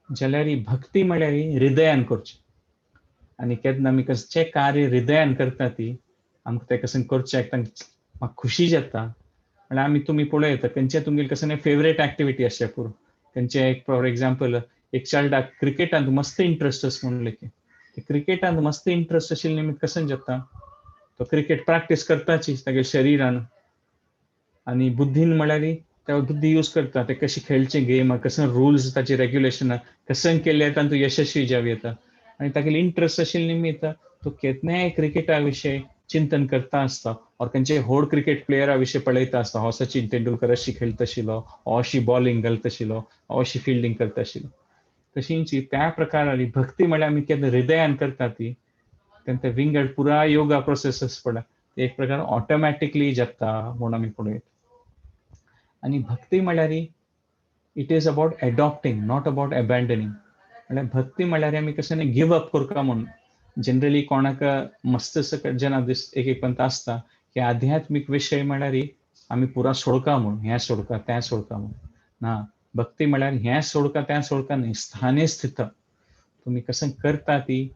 जाल्यार ही भक्ती म्हळ्यार हृदयान करचें. आनी केन्ना आमी कसचें कार्य हृदयान करता ती आमकां तें कसं करचें म्हाका खुशी जाता. म्हळ्यार आमी तुमी पळयता खंयचें तुमगेल कसं फेवरेट एक्टिविटी आसचें पुरो. खंयचें एक फॉर एग्जांपल एक चायल्डाक क्रिकेटांत मस्त इंट्रस्ट आसा म्हणलें की क्रिकेटांत मस्त इंट्रस्ट आशिल्ले निमित्त कसं जाता, तो क्रिकेट प्रॅक्टीस करताची तागे शरिरान. आनी बुद्धीन म्हळ्यार ते बुद्धी यूज करता, ते कशी खेळचें गेम, कसं रुल्स ताची रेग्युलेशन कसं केल्यार तातूंत यशस्वी जावं येता. आनी तागेले इंट्रस्ट आशिल्ले निमित्त तो केन्नाय क्रिकेटा विशय चिंतन करता आसता, और खंयचे व्हड क्रिकेट प्लेयरा विशय पळयता आसता, हो सचिन तेंडुलकर अशी खेळटा आशिल्लो, हो अशी बॉलिंग घालता आशिल्लो, हो अशी फिल्डिंग करता आशिल्लो. तशींची त्या प्रकाराची भक्ती म्हळ्यार आमी केन्ना हृदयान करता ती तेन्ना विंगड पुरा योगा प्रोसेस पळय एक प्रकार ऑटोमॅटिकली जाता म्हणून आमी पळयता. आनी भक्ती म्हळ्यार it is about adopting, not about abandoning. म्हळ्यार भक्ती म्हळ्यार आमी कशें गिव अप करता म्हणून. जनरली कोणाक मस्त सकट जेन्ना एक पंत आसता की आध्यात्मीक विशय म्हळ्यार आमी पुरा सोडका म्हणून, हें सोडका तें सोडका म्हणून. ना, भक्ती म्हळ्यार हें सोडका तें सोडका न्ही, स्थाने स्थित. तुमी कसं करता ती,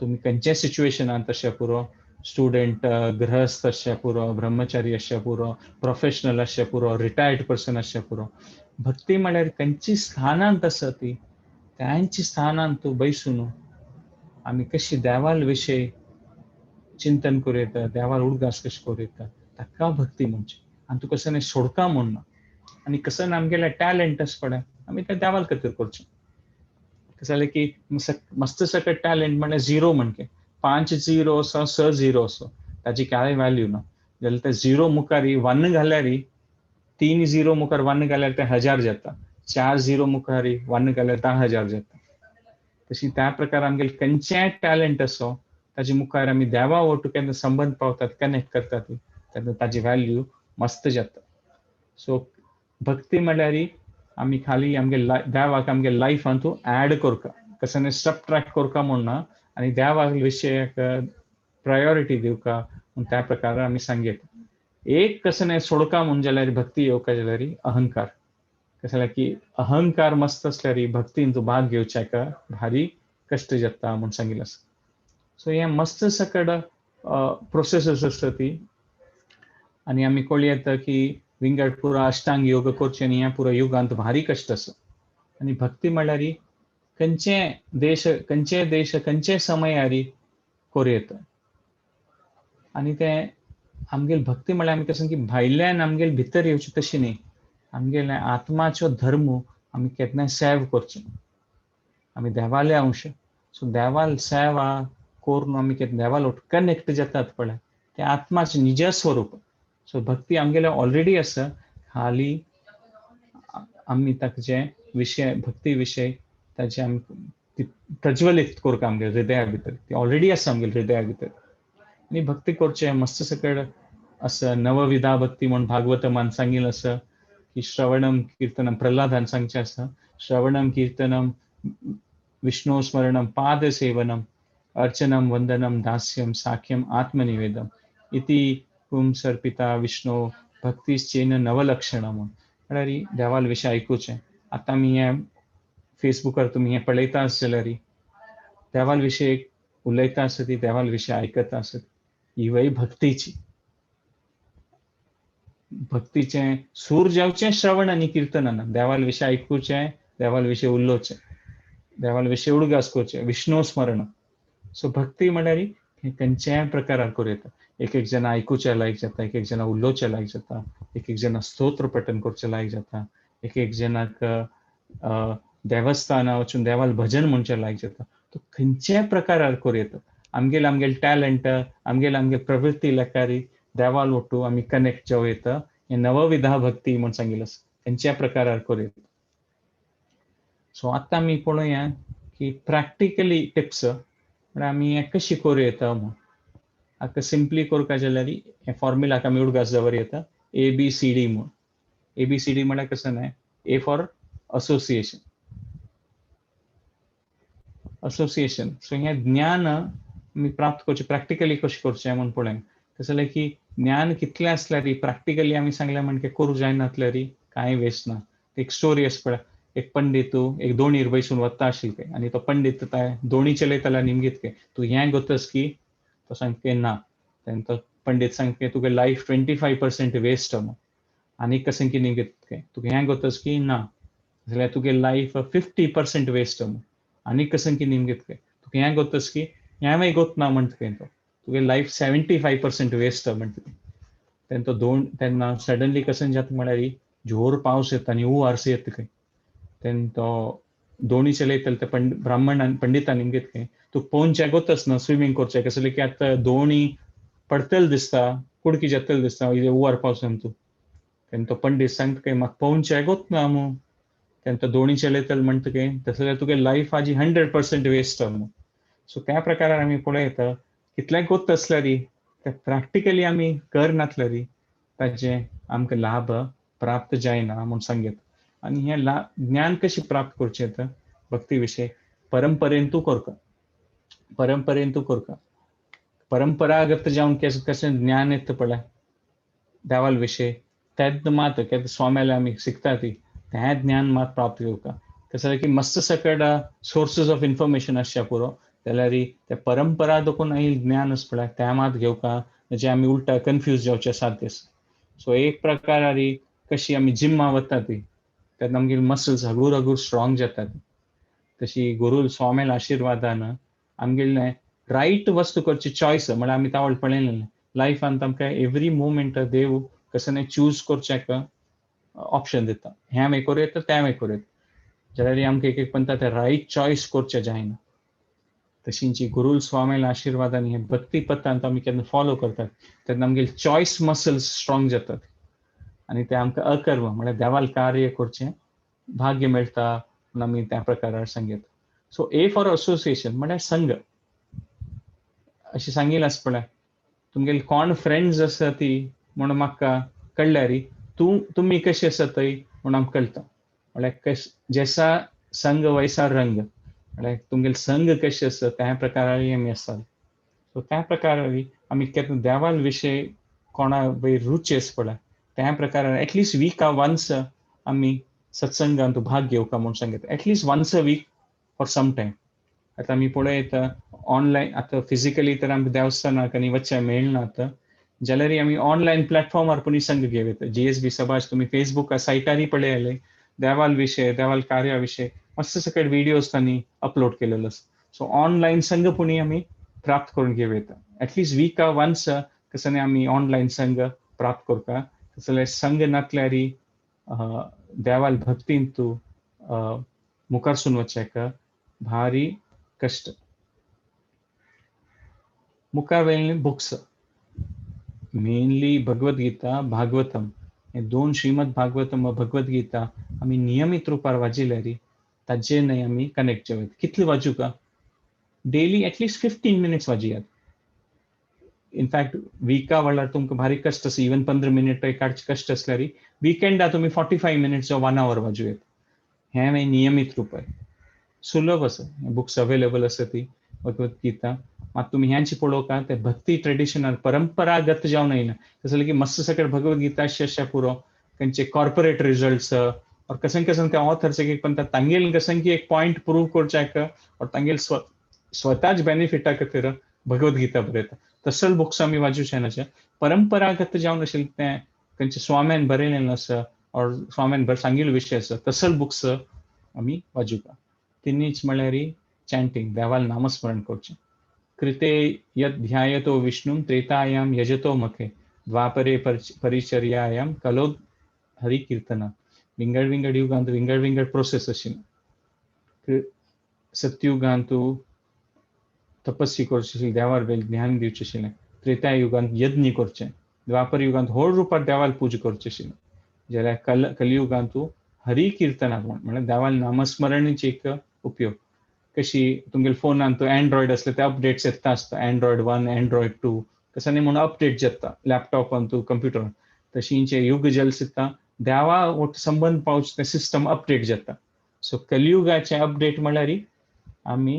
तुमी खंयचे सिच्युएशनांत तशें पुरो, स्टुडंट गृहस्थ अशें पुरो, ब्रह्मचारी अशें पुरो, प्रोफेशनल अशें पुरो, रिटायर्ड पर्सन अशें पुरो. भक्ती म्हळ्यार खंयची स्थानांत आसा ती, त्यांची स्थानांत तूं बैसून आमी कशी देवाल विशय चिंतन करूं येता, देवाल उडगास कशी करूं येता, ताका भक्ती म्हणची. आनी तूं कसं सोडका म्हणना. आनी कसं आमगेले टॅलंट आसा पळय आमी ते देवाल खातीर करचें. कसं जालें की मस्त सकट टॅलंट म्हळ्यार झिरो म्हणके 5 झिरो असो 6 झिरो असो ताची कांय व्हॅल्यू ना. जाल्यार ते झिरो मुखार 1 घाल्यार 3 झिरो मुखार 1 घाल्यार ते 1000 जाता, 4 झिरो मुखार 1 घाल्यार 10,000 जाता. तशी त्या प्रकार आमगेल खंयचेय टॅलंट असो ताचे मुखार आमी देवा वटू केन्ना संबंध पावतात, कनेक्ट करतात तेन्ना ताची व्हॅल्यू मस्त जाता. सो भक्ती म्हळ्यार आमी खाली आमगे देवाक आमगे लायफान तूं ऍड करता, कसं सबट्रॅक्ट करता म्हणना. आनी देवा विशयाक प्रायोरिटी दिवका म्हूण त्या प्रकार आमी सांगेत. एक कसं सोडका म्हूण जाल्यार भक्ती येवका जाल्यार अहंकार. कसं जाल्यार की अहंकार मस्त आसल्यार भक्तीन तूं भाग घेवच्याक भारी कश्ट जाता म्हूण सांगिल्लें आसा. सो हें मस्त सकट प्रोसेस आसता ती. आनी आमी कळूं येता की विंगड पुरा अष्टांग योग करचें आनी हें पुरो युगांत भारी कश्ट आसा. आनी भक्ती म्हळ्यार खंयचे देश खंयचे समयार करूं येता. आनी तें आमगेल भक्ती म्हळ्यार आमी कसं की भायल्यान आमगेल भितर येवची तशी न्ही, आमगेले आत्माचो धर्म आमी केन्ना सेव करचो. आमी देवाले अंश, सो देवाल सेवा करून आमी देवाल कनेक्ट जातात पळय, ते आत्माचे निज स्वरूप. सो भक्ती आमगेले ऑलरेडी आसा, खाली आमी ताचे विशय भक्ती विशय ताचे आमी प्रज्वलित करता आमगे हृदया भितर. ती ऑलरेडी आसा आमगे हृदया भितर. आनी भक्ती करचे मस्त सकळ असं नवविधा भक्ती म्हणून भागवतमान सांगितलं असं की श्रवणम कीर्तनम प्रल्हादान सांगचे असं श्रवणम कीर्तनम विष्णु स्मरणम पाद सेवनम अर्चनम वंदनम दास्यम साख्यम आत्मनिवेदम इति पुंसर पिता विष्णु भक्तीश्चेन नवलक्षण म्हळ्यार देवाल विशय ऐकूचे. आता मी हे फेसबुकार तुम्ही हे पळयता आसतल्यार देवाल विशय उलयता आसत ती देवाल विशय आयकता आसत ही वय भक्तीची. भक्तीचे सूर जावचे श्रवण आणि कीर्तनान देवाल विशय ऐकूचे, देवाल विशय उल्लोवचे, देवाल विशय उडगास करचे, विष्णू स्मरण. सो भक्ती म्हळ्यार खंयच्याय प्रकारान करूं येता. एक एक जण ऐकूचे लायक जाता, एक एक जण उल्लोवचे लायक जाता, एक एक जण स्तोत्र पठन करचे लायक जाता, एक एक जणाक देवस्थाना वचून देवाल भजन म्हणचे लायक जाता. तो खंयच्याय प्रकारान करूं येता. आमगेल टॅलंट आमगेल प्रवृत्ती लेकारी देवाल वटू आमी कनेक्ट जावं येता. हे नवविधा भक्ती म्हणून सांगितलं खंयच्याय प्रकारान करूं येता. सो आतां आमी पळोवया की प्रॅक्टिकली टिप्स म्हळ्यार आमी हें कशी करूं येता म्हणून. हाका सिंपली करता जाल्यार हे फॉर्म्युलाक आमी उडगास दवर येता ABCD म्हणून. ABCD म्हळ्यार कसं न्हय, A for association. Association. So हे ज्ञान आमी प्राप्त करचें प्रॅक्टिकली कशें करचें म्हणून पळय. तशें जाल्यार की ज्ञान कितलें आसल्यार प्रॅक्टिकली आमी सांगलें म्हणजे करूं जायनासल्यार कांय वेस्ट ना. एक स्टोरी आसा पळय, एक पंडीत एक दोणीर बसून वता आशिल्लो आनी तो पंडीत दोणी चलयतालो निमगीत काय तूं हें गतस की तो सांगता ना. तो पंडीत सांगता तुगे लायफ 25% वेस्ट म्हणून. आनी कशें की निमगीत काय तुका हें गतस की ना जाल्यार तुगे लायफ 50% वेस्ट म्हणून. आनी कशें की निमगीत काय तुका हें गतस की हें गोत ना म्हणटा काय तो तुगे लायफ 75% वेस्ट म्हणटा. तेन्ना सडनली कशें जाता म्हळ्यार जोर पावस येता आनी आरसे येता काय. तेन्ना तो दोणी चलयतालो ते ब्राह्मण पंडितान निमगीत काय तूं पोंचे गोतस ना स्विमींग करचें कसलें की आतां दोणी पडतल दिसता कुडकी जेतल दिसता उवार पावसान तूं. तेन्ना तो पंडीत सांगता काय म्हाका पोंचे गोत ना मू. तेन्ना तो दोणी चलयतालो म्हणटा काय तशें जाल्यार तुगे लायफ आजी 100% वेस्ट म्हणून. सो त्या प्रकारान आमी पळयता कितलें गोत आसल्यार ते प्रॅक्टिकली आमी करनासल्यार ताचे आमकां लाभ प्राप्त जायना म्हणून सांगता. आनी हें ज्ञान कशें प्राप्त करचें येता भक्ती विशय परंपरेंतू करता. परंपरेंतू करता. परंपरागत जावन कशें ज्ञान येता पळय देवाल विशय तेन्ना मात स्वाम्याले आमी शिकता ती तें ज्ञान मात प्राप्त करता. तशें की मस्त सकट सोर्सीस ऑफ इन्फॉर्मेशन आसच्या पुरो जाल्यार ते परंपरा देखून आयिल्लें ज्ञान आसा पळय तें मात घेवका म्हणजे आमी उलटा कन्फ्यूज जावचे साध्य आसा. सो एक प्रकार कशी आमी जिम्मा वता ती तेन्ना आमगे मसल्स हगूर हगूर स्ट्रॉंग जातात. तशी गुरू स्वामेल आशिर्वादान आमगेलें रायट वस्तू करची चॉयस म्हळ्यार आमी तावळ पळयलें लायफांत आमकां एवरी मोमेंट देव कसं चूज करचेक ऑप्शन दिता. हें हांवें करूं येता तें हांवें करूं येता जाल्यार आमकां एक म्हणटा तें रायट चॉयस करचें जायना. तशींची गुरू स्वामेल आशिर्वादान हें भक्ती पथांत आमी केन्ना फॉलो करतात तेन्ना आमगेले चॉयस मसल्स स्ट्रॉंग जातात आनी ते आमकां अकर्म म्हळ्यार देवाल कार्य करचें भाग्य मेळटा म्हणून आमी त्या प्रकारान सांगता. सो A फॉर असोसिएशन म्हळ्यार संघ. अशें सांगिल्लें आसा पळय तुमगेले कोण फ्रेंड्स आसा ती म्हणून म्हाका कळल्यार तुमी कशी आसा थंय म्हणून आमकां कळटा. म्हळ्यार जैसा संघ वैसा रंग म्हळ्यार तुमगेले संघ कशें आसा त्या प्रकारान आमी आसता. सो त्या प्रकारान आमी केन्ना देवाल विशय कोणा रुची आसा पळय त्या प्रकारान एटलिस्ट वीक वन्स आमी सत्संगांत भाग घेवका म्हणून सांगता. At least once a week for some time. आतां आमी पळयता ऑनलायन आतां फिजिकली तर आमकां देवस्थानाक आनी वचचें मेळना आतां जाल्यार आमी ऑनलायन प्लॅटफॉर्मार पुणी संघ घेवं येता. GSB सभाज तुमी फेसबुका सायटारय पळयले देवाल विशय देवाल कार्या विशय मस्त सकट विडियोज तांणी अपलोड केलेलो आसा. सो ऑनलायन संघ पुणी आमी प्राप्त करून घेवं येता. एटलिस्ट वीका वन्स कसं आमी ऑनलायन संघ प्राप्त करता. तसले संघ नासल्यार देवाल भक्तीन तू मुखार सून वचेक भारी कष्ट मुखार वेळी बुक्स मेनली भगवद्गीता भागवतम हे 2 श्रीमद भागवतम भगवद्गीता आम्ही नियमित रूपार वाजिल्यारी ताजे नाही आम्ही कनेक्ट जेवत कितले वाजू का डेली एटलीस्ट 15 मिनिट्स वाजियात इनफॅक्ट वीका वाला तुमकां भारी कष्ट आसा इवन 15 मिनिट काडचे कष्ट असल्यारी वीकेंडा तुम्ही 45 मिनिट्स 1 hour वाजूयेत हे मागीर नियमित रूपार सुलभ आसा बुक्स अवेलेबल आसा ती भगवद्गीता मात तुम्ही ह्यांची पळोवका ते भक्ती ट्रेडिशनल परंपरागत जावन येना तसले की मस्त सकट भगवद्गीता शेषा पुरो तेंचे कॉर्पोरेट रिजल्ट्स और कसन कसन त्या ऑथर्स एक पण तांगेल कसन की एक पॉइंट प्रूव करच्याक और तांगेल स्वताच बेनिफिटा खातीर भगवद्गीता बरयता तसल बुक्स आमी वाचूचे नाचे परंपरागत जावन आशिल्ले ते तेंचे स्वाम्यान बरयलेलें आसा और स्वाम्यान सांगिल्लो विशय आसा तसल बुक्स आमी वाचूका तिनीच म्हळ्यार चॅन्टिंग देवाल नामस्मरण करचें कृते यद ध्यायतो विष्णुं त्रेतायां यजतो मखे द्वापरे परिचर्यायां कलो हरि कीर्तना विंगड विंगड युगांत विंगड विंगड प्रोसेस आशिल्ली सत्युगांतू तपस्वी करचें देवार ज्ञान दिवचें आशिल्लें त्रेता युगांत यज्ञ करचें द्वापर युगांत व्हड रुपार देवाल पूजा करचें आशिल्लें जाल्यार कलियुगांतू हरी कीर्तनाक म्हळ्यार देवाल नामस्मरणीची एक उपयोग कशी तुमगेले फोनान तो एंड्रॉइड असले ते अपडेट्स येता आसता एंड्रॉइड 1 एंड्रॉइड 2 कसं म्हणून अपडेट जाता लॅपटॉपान तू कंप्युटरान तशींचे युग जल सिद्धा देवा संबंध पावच ते सिस्टम अपडेट जाता सो कलियुगाचे अपडेट म्हळ्यार आमी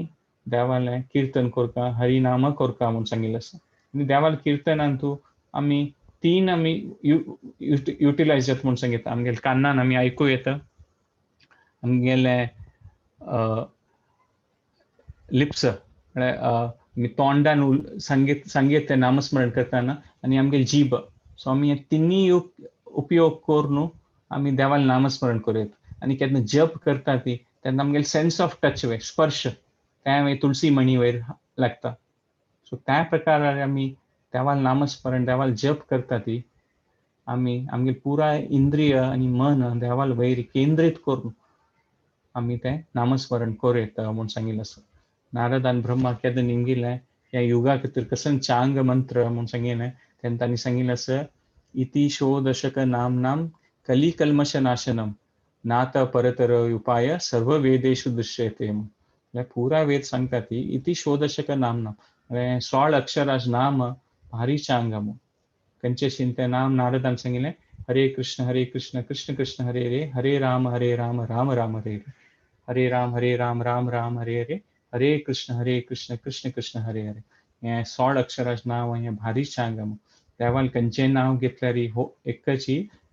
देवालें कीर्तन करता हरिनाम करता म्हणून सांगिल्लें आसा आनी देवाल कीर्तनान तू आमी 3 आमी युटिलायज जाता म्हणून सांगितता आमगेले कानान आमी आयकूं येता आमगेले लिप्स म्हळ्यार तोंडान संगीत ते नामस्मरण करतना आनी आमगेली जीब सो आमी हे तिनी उपयोग करून आमी देवाल नामस्मरण करूं आनी केन्ना जप करता ती तेन्ना आमगेले सेन्स ऑफ टच वे स्पर्श त्या तुळसी मणी वयर लागता सो त्या प्रकारान आमी देवाल नामस्मरण देवाल जप करता ती आमी आमगे पुराय इंद्रिय आनी मन देवाल वयर केंद्रीत करून आमी तें नामस्मरण करूं येता म्हणून सांगिल्लें आसा नारदान ब्रह्मा केन्ना निमगिल्लें ह्या युगा खातीर कसन चांग मंत्र म्हणून सांगिल्लें तेन्ना तांणी सांगिल्लें आसा इति षोडशक नामनाम कलिकल्मश नाशनम नात परतर उपाय सर्व वेदेषु दृश्यते पुरा वेद सांगता ती इति षोडशक नामनाम 16 अक्षराज नाम भारी चांग खंयचे तें नाम नारदान सांगिल्लें हरे कृष्ण कृष्ण कृष्ण हरे हरे हरे राम राम राम हरे हरे राम राम हरे हरे हरे कृष्ण कृष्ण कृष्ण हरे हरे हे 16 अक्षराज नाव हे भारी चांग देवाल खंयचें नांव घेतल्यार हो एकच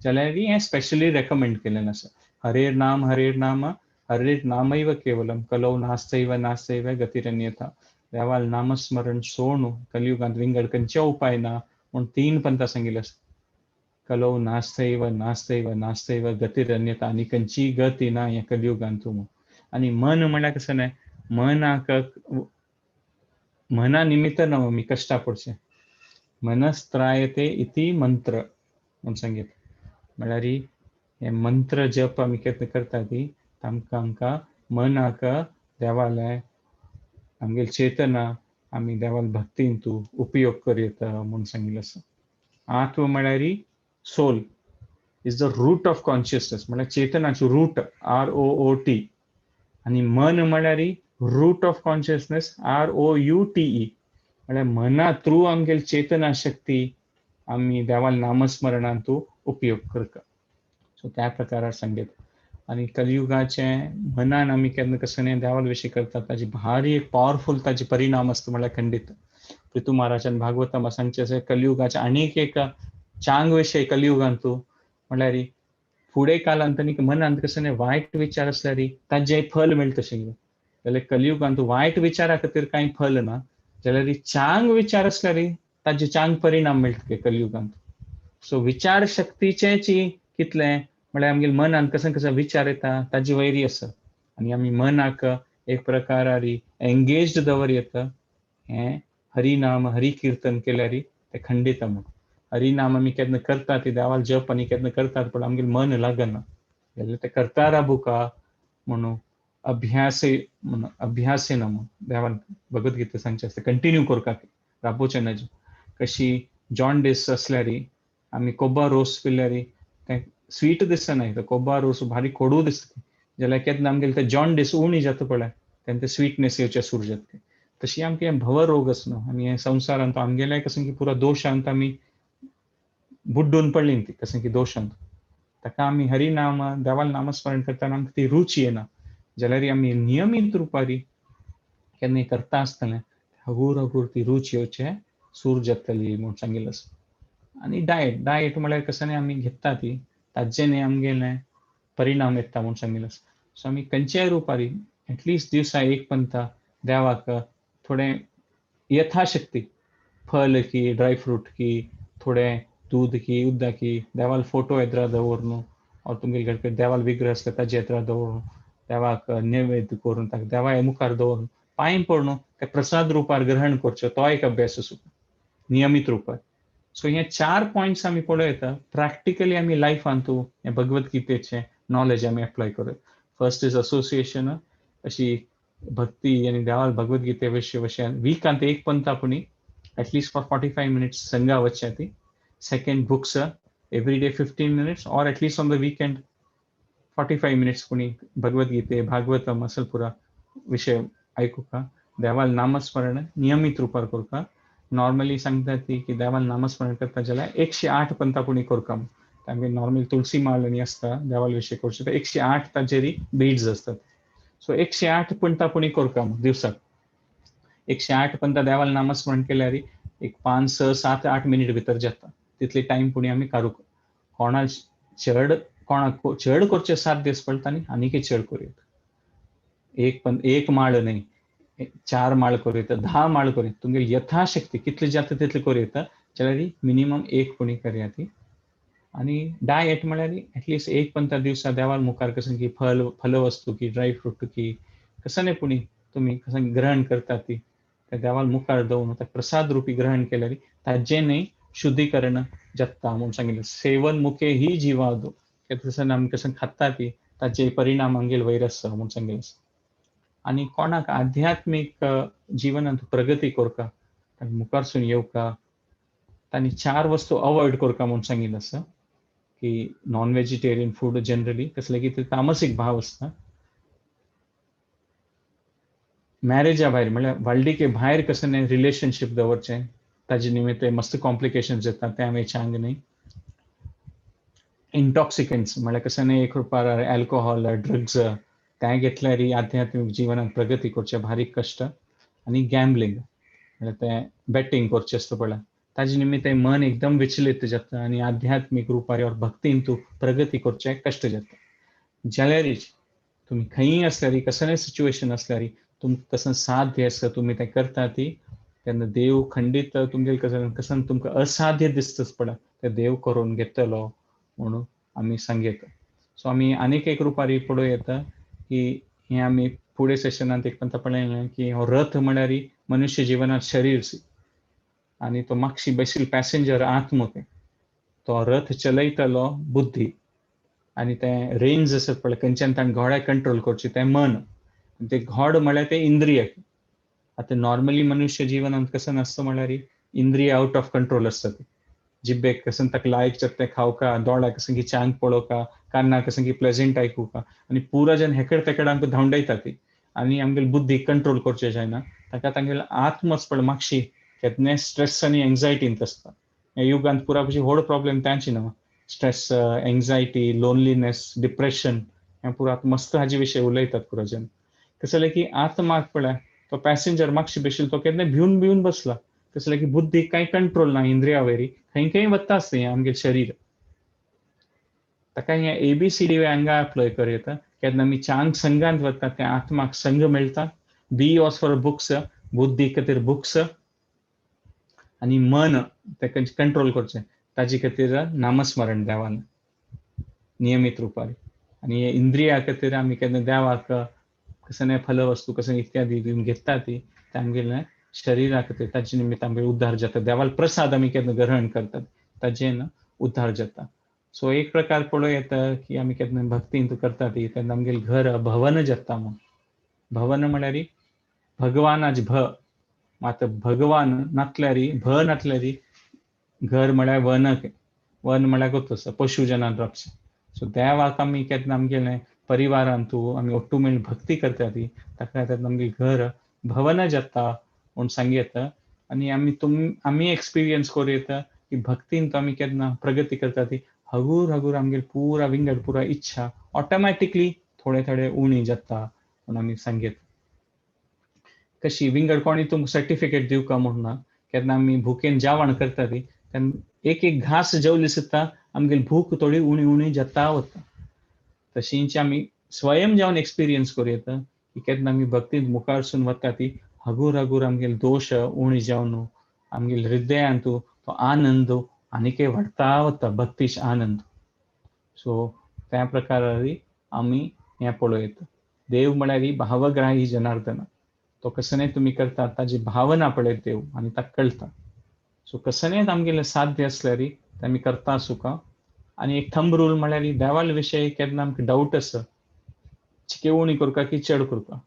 जाल्यार हें स्पेशली रेकमेंड केलेलें आसा हरे नाम हरे नामैव केवलम कलौ नास्तैव गतिरन्यथा देवाल नामस्मरण सोडून कलियुगांत विंगड खंयचे उपाय ना म्हूण 3 पंथा सांगिल्लें आसा कलौ नास्तैव गतिरन्यथा आनी खंयची गती ना हे कलियुगांत आनी मन म्हळ्यार कसं न्हय मनाक मना निमित्त न्हू आमी कश्टा पडचें मनस्त्रायते इति मंत्र म्हणून सांगित म्हळ्यार हे मंत्र जप आमी केन्ना करता ती आमकां मनाक देवाले आमगेली चेतना आमी देवाल भक्तीन तू उपयोग करीत म्हणून सांगिल्लें आसा आत्म म्हळ्यार soul is the root of consciousness म्हळ्यार चेतनाचो रूट ROOT आनी मन म्हळ्यार रूट ऑफ कॉन्शियसनेस ROUTE म्हळ्यार मना थ्रू आमगेली चेतना शक्ती आमी देवाल नामस्मरणान तू उपयोग करता सो त्या प्रकारार सांगीत आनी कलियुगाचे मनान आमी केन्ना कसं न्हय देवाल विशीं करता ताजी भारी एक पॉवरफूल ताजे परिणाम आसता म्हळ्यार खंडीत पृथू महाराजान भागवतम सांगचे अशें कलियुगाचे आनीक एक चांग विशय कलियुगांत तू म्हळ्यार फुडें कालांत तांणी मनांत कसं न्हय वायट विचार आसल्यार ताजें फल मेळटा तशें जाल्यार कलियुगांत वायट विचारा खातीर कांय फल ना जाल्यार चांग विचार आसल्यार ताजे चांग परिणाम मेळटा कलियुगांत सो विचार शक्तीचेच कितलें म्हळ्यार आमगेल्या मनान कसं विचार येता ताजी वैरी आसा आनी आमी मनाक एक प्रकारार एंगेज्ड दवर येता हें हरिनाम हरी कीर्तन केल्यार तें खंडीत म्हणून हरिनाम आमी केन्ना करता ती देवाल जप आनी केन्ना करतात पण आमगे मन लागना जाल्यार ते करता राबुका म्हणून अभ्यासेन म्हणून देवान भगवद्गीता सांगचे आसता कंटिन्यू करता राबोवचें न्हय कशी जॉन्डिस असल्यार आमी कोबा रोस पिल्यार तें स्वीट दिसना तो कोबा रोस भारी कोडू दिसता जाल्यार केन्ना आमगेले ते जॉन्डिस उणी जाता पळय तेन्ना ते स्वीटनेस येवचे सुरू जाता तशी आमकां हे भव रोग आसना आनी हे संवसारांत आमगेले कसं की पुरो दोशांत आमी बुड्डून पडलीं ती कसं की दोशांत ताका आमी हरिनाम देवाल नामस्मरण करतना आमकां ती रुच येना जाल्यार आमी नियमीत रुपारी केन्ना करता आसतना हगूर हगूर ती रुच येवचे सूर जातली म्हूण सांगिल्लें आसा आनी डायट म्हळ्यार कसं न्ही आमी घेता ती ताजें आमगेलें परिणाम येता म्हूण सांगिल्लें आसा सो आमी खंयच्याय रुपारी एटलिस्ट दिवसा एक पंता देवाक थोडें यथाशक्ती फल की ड्राय फ्रूट की थोडें दूध की उदक की देवाल फोटो येद्रा दवरून और तुमगे देवाल विग्रह आसता ताजे येद्रा दवरून देवाक नैवेद्य करून ताका देवा मुखार दवरून पांय पडून ते प्रसाद रुपार ग्रहण करचो तो एक अभ्यास आसूं नियमीत रुपार सो हे 4 पॉयंट्स आमी पळयता प्रॅक्टिकली आमी लायफांत हे भगवद्गीतेचे नॉलेज आमी एप्लाय करत फर्स्ट इज असोसिएशन अशी भक्ती आनी देवाल भगवद्गीते विशय विकांत एक पंतापुणी एटलीस्ट फॉर 45 मिनिट्स संगा वच्चे ती second books every day 15 minutes or at least on the weekend 45 minutes पुणी भगवद्गीते भागवतम असल पुरा विषय आयकुका देवाल नामस्मरण नियमित रुपार करता नॉर्मली सांगता ती की देवाल नामस्मरण करता जाल्यार 108 पंता पुणी करता तांगे नॉर्मल तुळसी माळ आनी आसता देवाल विशय करचे तर 108 ताजेरी बीड्स असतात सो 108 पंता पुणी करता दिवसाक 108 पंता देवाल नामस्मरण केल्यार एक 5 6 7 8 मिनिट भितर जाता तितले टाइम पुणी आमी कारूंक कोणा कोणाक चड करचे 7 दीस पडटा न्ही आनीक चड करूं एक माळ न्ही 4 माळ करूं 10 माळ करूं तुमगे यथाशक्ती कितले जाता तितले करूं येता जाल्यार मिनिमम एक पुणी करया ती आनी डायट म्हळ्यार एटलीस्ट एक पंता दिवसा देवाल मुखार कसं की फल वस्तू की ड्राय फ्रूट की कसं नाही पुणी तुम्ही कसं ग्रहण करता ती त्या देवाल मुखार दवरून प्रसाद रूपी ग्रहण केल्यार ताजें न्ही शुद्धीकरण जाता म्हणून सांगिल्लें सेवन मुखे ही जिवादो तसं आमी कसं खाता ती ताचे परिणाम आमगेर वयर आसा म्हणून सांगिल्लें आनी कोणाक आध्यात्मीक जिवनांत प्रगती करता मुखारसून येवका तांणी 4 वस्तू अवॉयड करता म्हणून सांगिल्लें आसा की नॉन वेजिटेरियन फूड जनरली कसले की ते तामसीक भाव आसता मॅरेजा भायर म्हळ्यार वालडिके भायर कसं न्ही रिलेशनशीप दवरचें ताजे निमित्त मस्त कॉम्प्लिकेशन्स जाता ते आमी सांग न्ही इंटॉक्सिकंट्स म्हळ्यार कसं न्ही एक रुपार अल्कोहॉल ड्रग्स ते घेतल्यार आध्यात्मीक जिवनांत प्रगती करचे भारी कश्ट आनी गॅम्बलिंग म्हळ्यार ते बॅटिंग करचें आसता पळय ताजे निमित्त मन एकदम विचलित जाता आनी आध्यात्मीक रुपार और भक्तीन तूं प्रगती करचें कश्ट जाता जाल्यार तुम्ही खंयी असल्यार कसं सिच्युएशन असल्यार तुमकां कसं साध्य आसा तुमी तें करता ती तेन्ना देव खंडीत तुमगे कसं तुमकां असाध्य दिसताच पळय ते देव करून घेतलो म्हणून आमी सांगेता सो आमी आनीक एक रुपारी पळोवं येता की हे आमी फुडें सेशनांत एक पंत पळयलें की हो रथ म्हळ्यार मनुष्य जिवनांत शरीर आनी तो मागशी बशील पॅसेंजर आत्म तो रथ चलयतलो बुद्धी आनी ते रेंज आसत पळय खंयच्यान ताणें घोड्याक कंट्रोल करचें तें मन ते घोड म्हळ्यार ते इंद्रिय आतां नॉर्मली मनुष्य जिवनांत कसं नासता म्हळ्यार इंद्रिय आउट ऑफ कंट्रोल आसता जिब्बेक कसं ताका लायक जाता तें खावका दोळ्याक कसं की चांग पळोवका कानाक कसं की प्लेजंट आयकुका आनी पुरो जेन्ना हेकड तेकड आमकां धांवडयता ती आनी आमगेली बुद्धी कंट्रोल करचें जायना ताका तांगेलो आत्म पळय मागशी केन्नाय स्ट्रेस आनी एंग्जायटींत आसता ह्या युगांत पुरा कशी व्हड प्रॉब्लेम तांची न्हू स्ट्रेस एंग्जायटी लोनलीनेस डिप्रेशन हे पुरो आतां मस्त हाजे विशय उलयतात पुरो जन कसं जालें की आत्माक पळय तो पॅसेंजर मागशी बशिल्लो तो केन्ना भिवन बसला कसं की बुद्धीक कांय कंट्रोल ना इंद्रिया वयरी खंय वता आसता हें आमगे शरीर ताका हे ABCD हांगा अप्लाय कर येता केन्ना आमी चांग संघांत वता त्या आत्माक संघ मेळटा B वॉज फॉर बुक्स बुद्धी खातीर बुक्स आनी मन ताका कंट्रोल करचें ताजे खातीर नामस्मरण देवान नियमीत रुपार आनी इंद्रिया खातीर आमी केन्ना देवाक कसं फल वस्तू कसं इत्यादी घेता ती आमगेल्या शरिरा खातीर ताजे निमित्त आमगे उद्धार जाता देवाल प्रसाद आमी केन्ना ग्रहण करतात ताजेन उद्धार जाता. सो एक प्रकार पळोवं येता की आमी केन्ना भक्ती करता ती तेन्ना आमगेलें घर भवन जाता म्हूण. भवन म्हळ्यार भगवानाच भ मात भगवान नातल्यार भ नातल्यार घर म्हळ्यार वन म्हळ्यार गोतोस पशु जनान रक्ष. सो देवाक आमी केन्ना आमगेलें परिवारांत आमी ओट्टू मेळून भक्ती करता ती ताका तेन्ना आमगे घर भवन जाता म्हूण सांगूं येता. आनी आमी एक्सपिरियन्स करूं येता की भक्तींत आमी केन्ना प्रगती करता ती हगूर हगूर आमगेली पुरा विंगड पुरा इच्छा ऑटोमॅटिकली थोडे थोडे उणी जाता म्हूण आमी सांगूं येता. कशी विंगड कोणी तुमकां सर्टिफिकेट दिवका म्हूण ना. केन्ना आमी भुकेन जेवण करता ती तेन्ना एक घास जेवले सुद्दां आमगेली भूक थोडी उणी उणी जाता वता. तशींच आमी स्वयं जावन एक्सपिरियन्स करूं येता की केन्ना आमी भक्तींत मुखार सून वता ती हगूर हगूर आमगेले दोश उणी जावन आमगेले हृदयांत तो आनंद आनीकय वाडता वता भक्तीच आनंद. सो त्या प्रकारारी आमी हें पळोवं येता. देव म्हळ्यार भावग्राही जनार्दन. तो कसनय तुमी करता ताजी भावना पळयत देव आनी ताका कळटा. सो कसनय आमगेलें साध्य आसल्यार तें आमी करता सुका. आनी एक थंब रूल म्हळ्यार देवाल विशयी केन्ना आमकां डावट आसा चिके उणी करता की चड करता.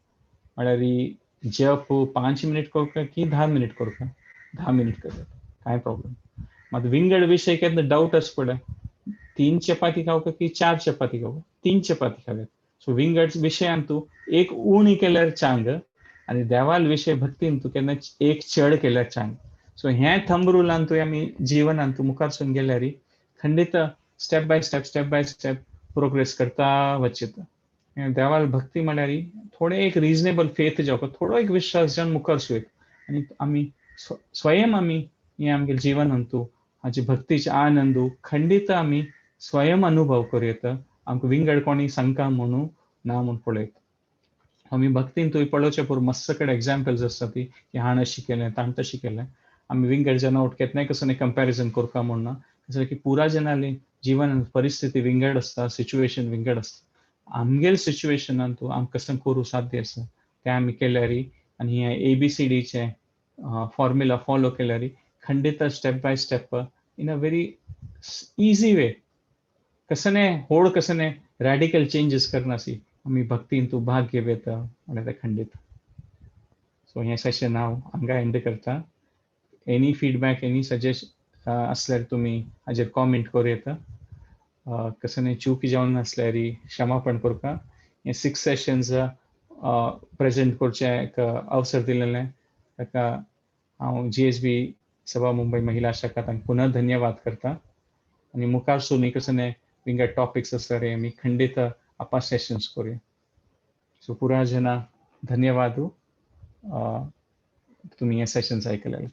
म्हळ्यार जप 5 मिनीट करता की 10 मिनीट करता. 10 मिनीट करता कांय प्रॉब्लेम. मात विंगड विशय केन्ना डावट आसा पळय 3 चपाती खावता की 4 चपाती खावता. 3 चपाती खाव्यात. सो विंगड विशयांत एक उणी केल्यार चांग आनी देवाल विशय भक्तींत केन्ना एक चड केल्यार चांग. सो हें थंब रुलांत आमी जिवनांत मुखार सून गेल्यार खंडीत स्टेप बाय स्टेप प्रोग्रेस करता वचचें. देवाल भक्ती म्हळ्यार थोडे एक रिजनेबल फेथ जावपाक थोडो एक विश्वास जावन मुखार सुयत आनी आमी स्वयं आमी हें आमगे जिवनांत हाजी भक्तीचे आनंद खंडीत आमी स्वयं अनुभव करूं येता. आमकां विंगड कोणी सांगता म्हणून ना म्हूण पळयत. आमी भक्तींत पळोवचें पुरो मस्त कडेन एग्जाम्पल्स आसता ती की हाण अशें केलें ताण तशें केलें. आमी विंगड जेन्ना केन्नाय कसो कंपॅरिजन करता म्हूण ना. जशें की पुरा जनाली जिवन परिस्थिती विंगड आसता सिच्युएशन विंगड आसता. आमगेल सिच्युएशनांत आमकां कसं करूं साध्य आसा तें आमी केल्यार आनी हे ABCDचे फॉर्म्युला फॉलो केल्यार खंडीत step by step in a very easy way कसनय व्हड कसनय रॅडिकल चेंजीस करनासी आमी भक्तींत भाग घेवं येता म्हळ्यार तें खंडीत. सो हें सेशन हांव हांगा एंड करता. एनी फीडबॅक एनी सजेस्ट आसल्यार तुमी हाजेर कॉमेंट करूं येता. कसनय चूक जावन आसल्यार क्षमापण करता. हे 6 सेशन्स प्रेजेंट करचे एक अवसर दिलेलें ताका हांव GSB सभा मुंबय महिला शाखा तांकां पुनः धन्यवाद करता. आनी मुखार सून कसनय विंगड टॉपिक्स आसल्यार आमी खंडीत आपा सेशन्स करूया. सो पुरा जना धन्यवाद तुम्ही हे सेशन्स ऐकले.